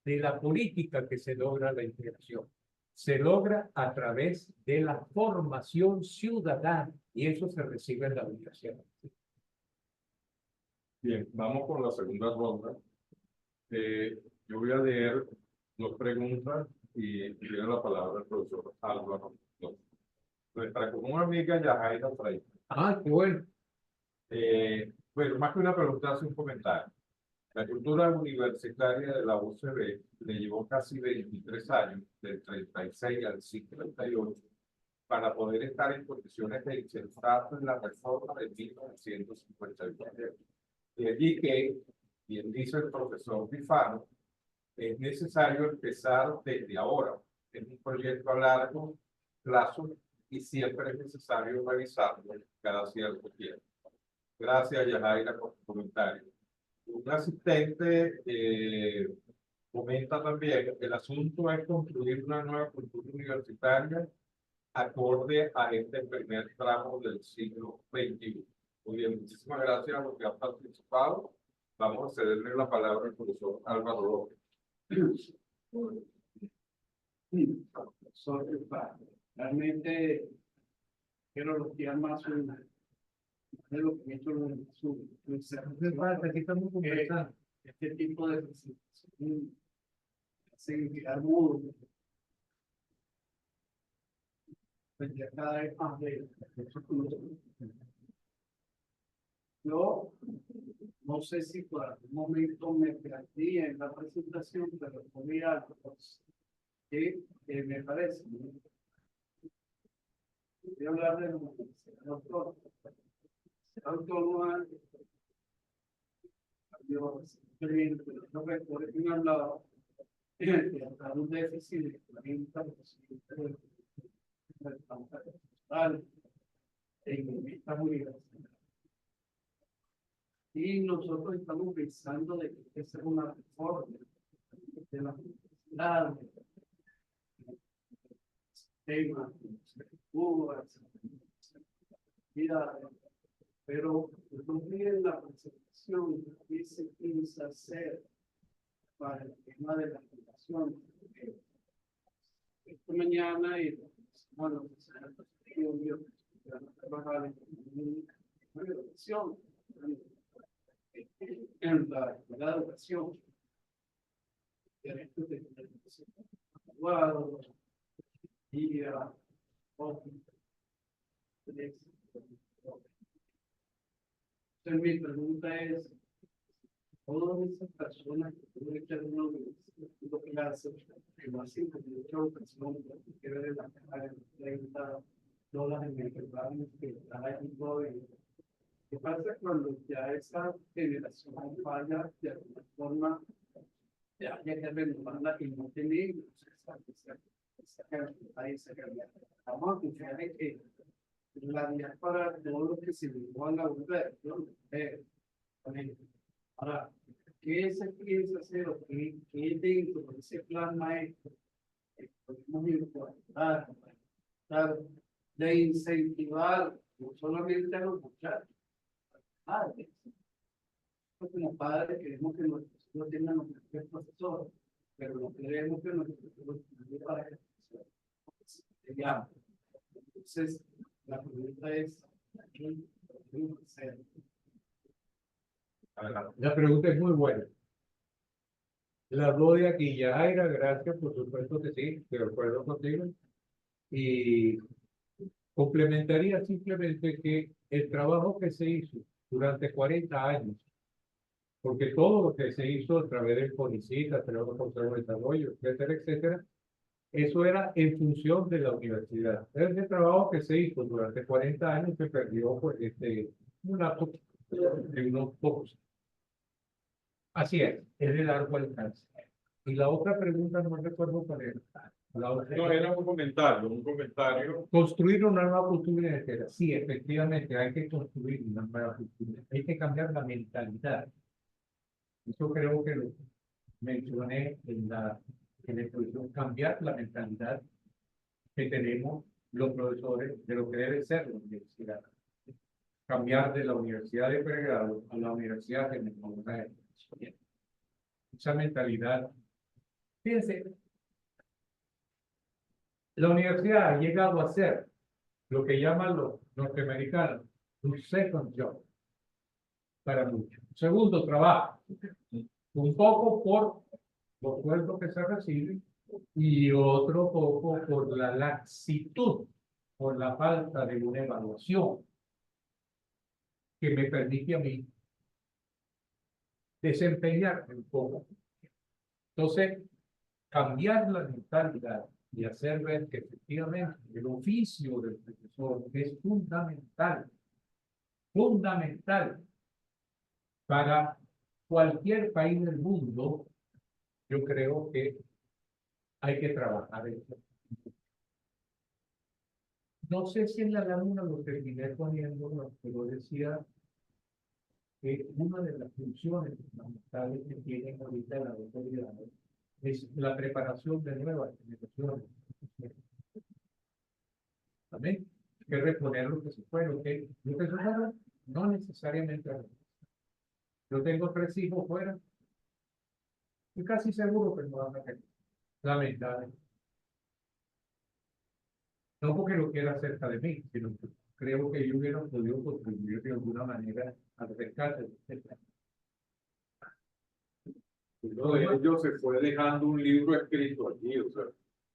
de la política que se logra la integración. Se logra a través de la formación ciudadana y eso se recibe en la educación. Bien, vamos con la segunda ronda. Yo voy a leer dos preguntas y tiene la palabra el profesor Álvaro. Nuestra común amiga Yajaira Frey. Ah, qué bueno. Bueno, más que una pregunta, hace un comentario. La cultura universitaria de la UCB le llevó casi 23 años, del 36 al 58, para poder estar en condiciones de insertarse en la reforma de 1951. De allí que, bien dice el profesor Bifano, es necesario empezar desde ahora. Es un proyecto a largo plazo y siempre es necesario revisarlo cada cierto tiempo. Gracias, Yajaira, por tu comentario. Un asistente comenta también que el asunto es construir una nueva cultura universitaria acorde a este primer tramo del siglo XXI. Muy bien, muchísimas gracias a los que han participado. Vamos a cederle la palabra al profesor Álvaro López. Sí, sobre realmente quiero elogiar más de lo que he hecho en su Aquí estamos conversando. este tipo de presentación sin quedar mudo. Pues ya cada vez más de yo no sé si por algún momento me perdí en la presentación, pero voy a algo que me parece. Voy a hablar de la Universidad Autónoma. Yo recientemente, los rectores que me han hablado, que hasta un déficit de 40% del campo total en esta universidad. Y nosotros estamos pensando de que esa es una reforma de la universidad, temas, pero no miren la presentación que se piensa hacer para el tema de la fundación. Esta mañana y bueno, yo trabajar en una educación, en la educación, y entonces mi pregunta es, todas esas personas que tuvieron que hacer una clase, que más personas que ver la caja de $30 en el que está ahí todo. ¿Qué pasa cuando ya esa generación falla de alguna forma? Ya haya que renovarla y no tener esa calidad. Vamos a confiar en que la diáspora, todo lo que se vivió a la UCB, ahora, ¿qué se piensa hacer o qué dentro de ese plan maestro podemos implementar, de incentivar no solamente a los muchachos, a los padres? Como padres queremos que nuestros hijos tengan los mejores profesores, pero no queremos que nuestros hijos tengan para estudiar. Entonces, la pregunta es, ¿qué podemos hacer? La pregunta es muy buena. La doy aquí, Yajaira, gracias, por supuesto que sí, de acuerdo contigo. Y complementaría simplemente que el trabajo que se hizo durante 40 años, porque todo lo que se hizo a través del CONICYT, a través del Consejo de Desarrollo, etcétera, etcétera, eso era en función de la universidad. Ese trabajo que se hizo durante 40 años se perdió por un lapso de unos pocos. Así es de largo alcance. Y la otra pregunta, no recuerdo cuál era. No, era un comentario. Construir una nueva cultura entera. Sí, efectivamente, hay que construir una nueva cultura. Hay que cambiar la mentalidad. Eso creo que lo mencioné en la exposición. Cambiar la mentalidad que tenemos los profesores de lo que debe ser la universidad. Cambiar de la universidad de pregrado a la universidad de mentalidad. Esa mentalidad. Fíjense, la universidad ha llegado a ser lo que llaman los norteamericanos un second job para muchos. Segundo trabajo, un poco por los sueldos que se reciben y otro poco por la laxitud, por la falta de una evaluación que me permite a mí desempeñarme un poco. Entonces, cambiar la mentalidad y hacer ver que efectivamente el oficio del profesor es fundamental, fundamental para cualquier país del mundo. Yo creo que hay que trabajar en eso. No sé si en la lámina lo terminé poniendo, pero decía que una de las funciones fundamentales que tienen ahorita las autoridades es la preparación de nuevas generaciones. También hay que reponer lo que se fue, lo que se sabe, no necesariamente. Yo tengo 3 hijos fuera, y casi seguro que no van a tener. Lamentable. No porque lo quiera cerca de mí, sino que creo que yo hubiera podido contribuir de alguna manera al rescate de este plan. Uno de ellos se fue dejando un libro escrito allí, o sea,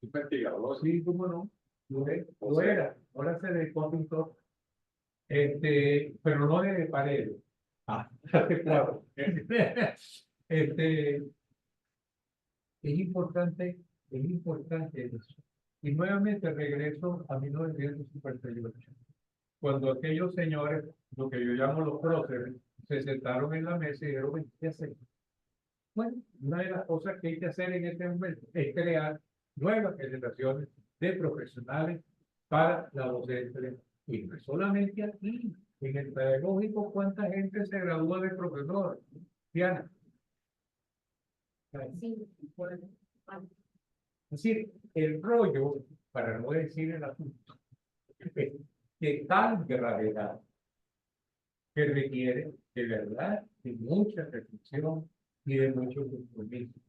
investigador. Sí, cómo no. Lo era. Ahora se dedicó a pintor. Pero no de paredes. Claro. Es importante eso. Y nuevamente regreso a 1958. Cuando aquellos señores, lo que yo llamo los próceres, se sentaron en la mesa y dijeron, ¿qué hacer? Bueno, una de las cosas que hay que hacer en este momento es crear nuevas generaciones de profesionales para la docencia. Y no es solamente aquí, en el pedagógico, ¿cuánta gente se gradúa de profesor? Diana. Sí. Es decir, el rollo, para no decir el asunto, es de tal gravedad que requiere de verdad de mucha reflexión y de mucho compromiso.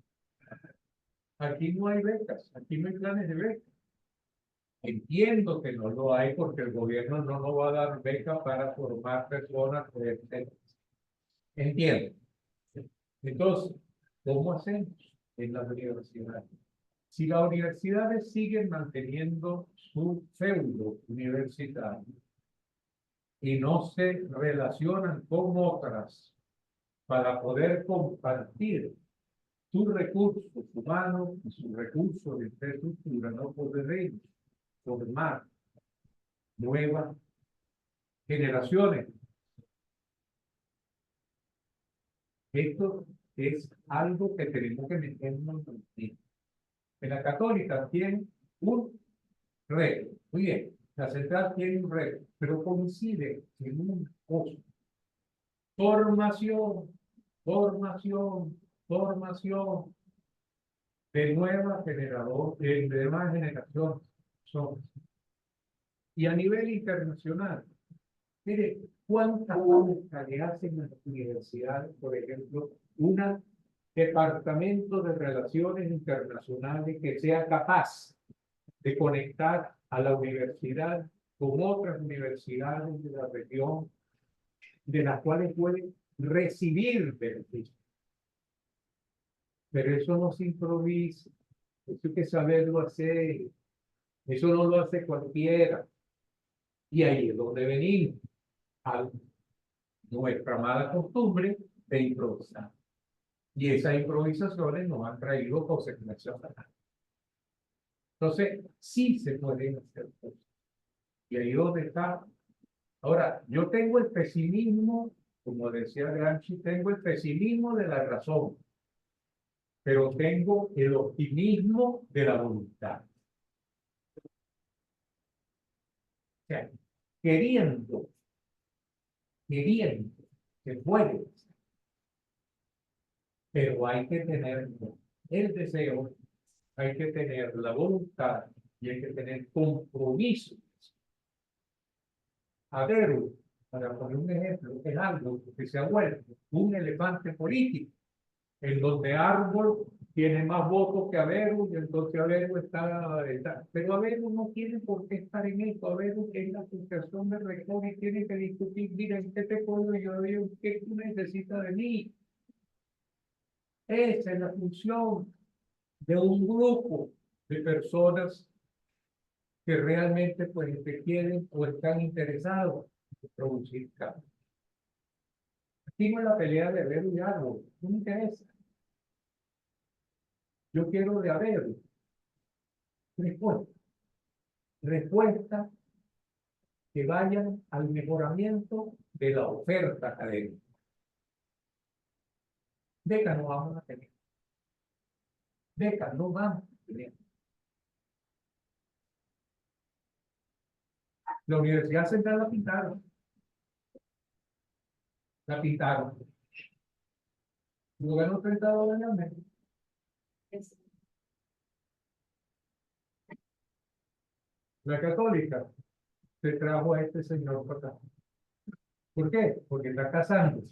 Aquí no hay becas, aquí no hay planes de becas. Entiendo que no lo hay porque el gobierno no nos va a dar beca para formar personas, etc. Entiendo. Entonces, ¿cómo hacemos en las universidades? Si las universidades siguen manteniendo su feudo universitario y no se relacionan con otras para poder compartir sus recursos humanos y sus recursos de infraestructura, no podremos formar nuevas generaciones. Esto es algo que tenemos que meternos en. En la Católica tiene un reto, muy bien, la Central tiene un reto, pero coincide en una cosa: formación, formación, formación de nueva generación. Y a nivel internacional, mire, ¿cuántas cosas le hacen en las universidades, por ejemplo, un departamento de relaciones internacionales que sea capaz de conectar a la universidad con otras universidades de la región, de las cuales puede recibir beneficios? Pero eso no se improvisa, eso hay que saberlo hacer, eso no lo hace cualquiera. Y ahí es donde venimos a nuestra mala costumbre de improvisar. Y esas improvisaciones nos han traído consecuencias fatales. Entonces, sí se pueden hacer cosas. Y ahí es donde está. Ahora, yo tengo el pesimismo, como decía Gramsci, tengo el pesimismo de la razón, pero tengo el optimismo de la voluntad. O sea, queriendo, se puede, pero hay que tener el deseo, hay que tener la voluntad y hay que tener compromiso. Averu, para poner un ejemplo, es algo que se ha vuelto un elefante político, en donde Árbol tiene más votos que Averu, y entonces Averu está. Pero Averu no tiene por qué estar en esto. Averu es la asociación de rectores y tiene que discutir, mira, ¿en qué te puedo yo digo, qué tú necesitas de mí? Esa es la función de un grupo de personas que realmente pues te quieren o están interesados en producir cambio. Aquí no es la pelea de Averu y Árbol, no me interesa. Yo quiero de Averu respuestas que vayan al mejoramiento de la oferta académica. Becas no vamos a tener. Becas no vamos a tener. La Universidad Central la pintaron. La pintaron. Yo gano $30 al mes. La Católica se trajo a este señor para acá. ¿Por qué? Porque está casando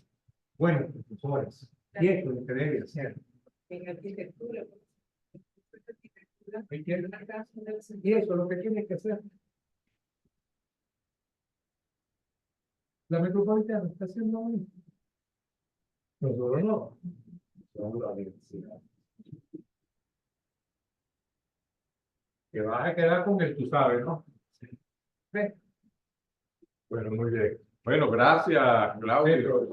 buenos profesores. Y esto es lo que debe hacer. En arquitectura. ¿Me entiendes? Y eso es lo que tiene que hacer. La metropolitana está haciendo lo mismo. Nosotros no. Somos la universidad. Que vas a quedar con el tú sabes, ¿no? ¿Ves? Bueno, muy bien. Bueno, gracias, Claudio.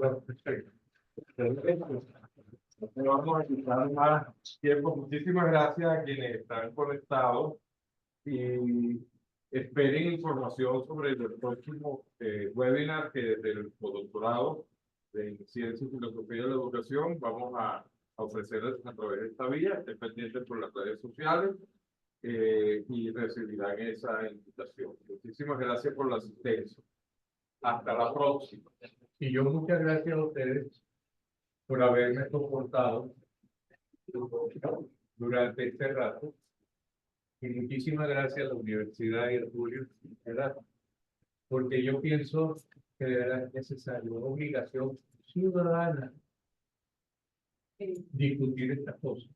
No vamos a quitar más tiempo. Muchísimas gracias a quienes están conectados y esperen información sobre el próximo webinar que desde el postdoctorado de Ciencia y Filosofía de la Educación vamos a ofrecerles a través de esta vía. Estén pendientes por las redes sociales y recibirán esa invitación. Muchísimas gracias por la asistencia. Hasta la próxima. Y yo muchas gracias a ustedes por haberme soportado durante este rato. Y muchísimas gracias a la Universidad y a Julio, ¿verdad? Porque yo pienso que de verdad es necesario, una obligación ciudadana discutir estas cosas.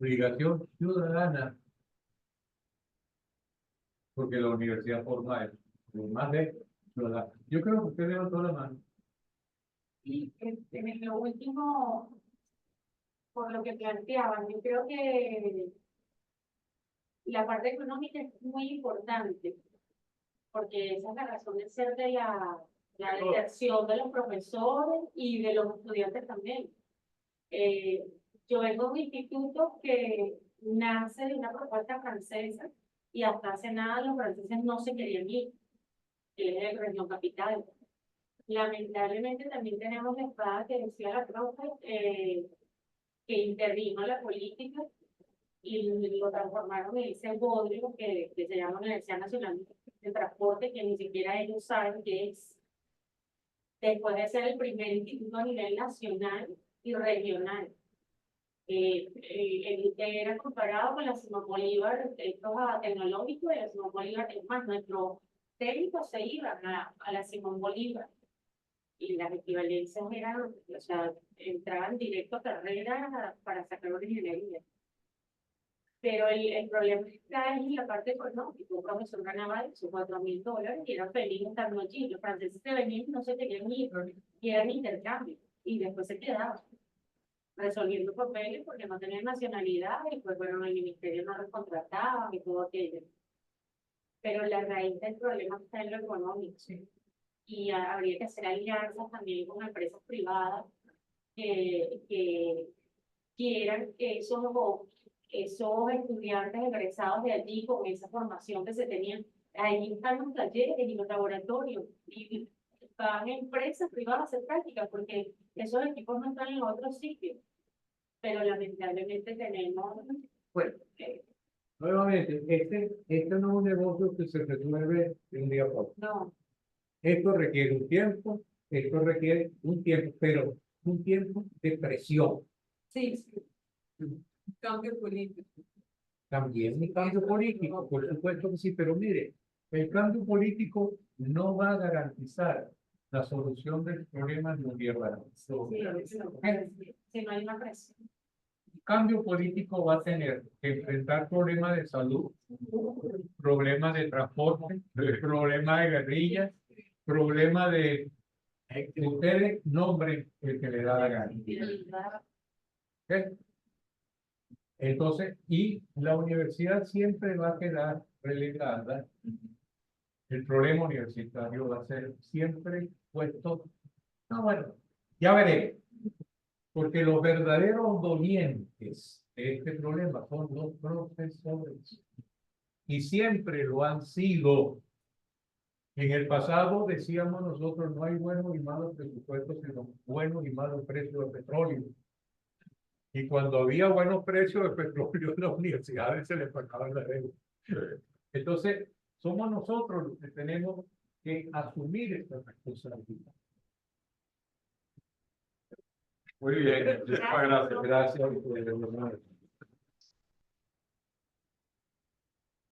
Obligación ciudadana, porque la universidad forma eso, más de ciudadana. Yo creo que usted levantó la mano. Y en lo último, por lo que planteaban, yo creo que la parte económica es muy importante, porque esa es la razón de ser de la deserción de los profesores y de los estudiantes también. Yo vengo de un instituto que nace de una propuesta francesa y hasta hace nada los franceses no se querían ir, que es el Región Capital. Lamentablemente también tenemos la espada que decía la profe, que intervino la política y lo transformaron en ese bodrio que se llama Universidad Nacional de Transporte, que ni siquiera ellos saben qué es. Después de ser el primer instituto a nivel nacional y regional. El ITE era comparado con la Simón Bolívar, esto tecnológico de la Simón Bolívar, es más, nuestros técnicos se iban a la Simón Bolívar. Y las equivalencias eran, o sea, entraban directo a carrera para sacar una ingeniería. Pero el problema está en la parte económica. Un profesor ganaba esos $4,000 y era feliz estando allí. Los franceses se venían y no se querían ir, y eran intercambio. Y después se quedaban resolviendo papeles porque no tenían nacionalidad y pues bueno, el ministerio no los contrataba y todo aquello. Pero la raíz del problema está en lo económico. ¿Sí? Y habría que hacer alianzas también con empresas privadas que quieran que esos estudiantes egresados de allí con esa formación que se tenían, ahí están los talleres y los laboratorios y van a empresas privadas a hacer prácticas porque esos equipos no están en otros sitios, pero lamentablemente tenemos Bueno, nuevamente, este no es un negocio que se resuelve de un día para otro. no. Esto requiere un tiempo, pero un tiempo de presión. Sí, sí. Cambio político. También un cambio político, por supuesto que sí, pero mire, el cambio político no va a garantizar la solución del problema neoliberal. Sí, si no hay una presión. El cambio político va a tener que enfrentar problemas de salud, problemas de transporte, problemas de guerrillas, problemas de que ustedes nombren el que le da la gana. ¿Ok? Entonces, y la universidad siempre va a quedar relegada. El problema universitario va a ser siempre puesto. No, bueno, ya veré. Porque los verdaderos dolientes de este problema son los profesores. Y siempre lo han sido. En el pasado decíamos nosotros no hay buenos y malos presupuestos, sino buenos y malos precios de petróleo. Y cuando había buenos precios de petróleo, las universidades se les pagaban la deuda. Entonces, somos nosotros los que tenemos que asumir esta responsabilidad. Muy bien, muchísimas gracias. Gracias.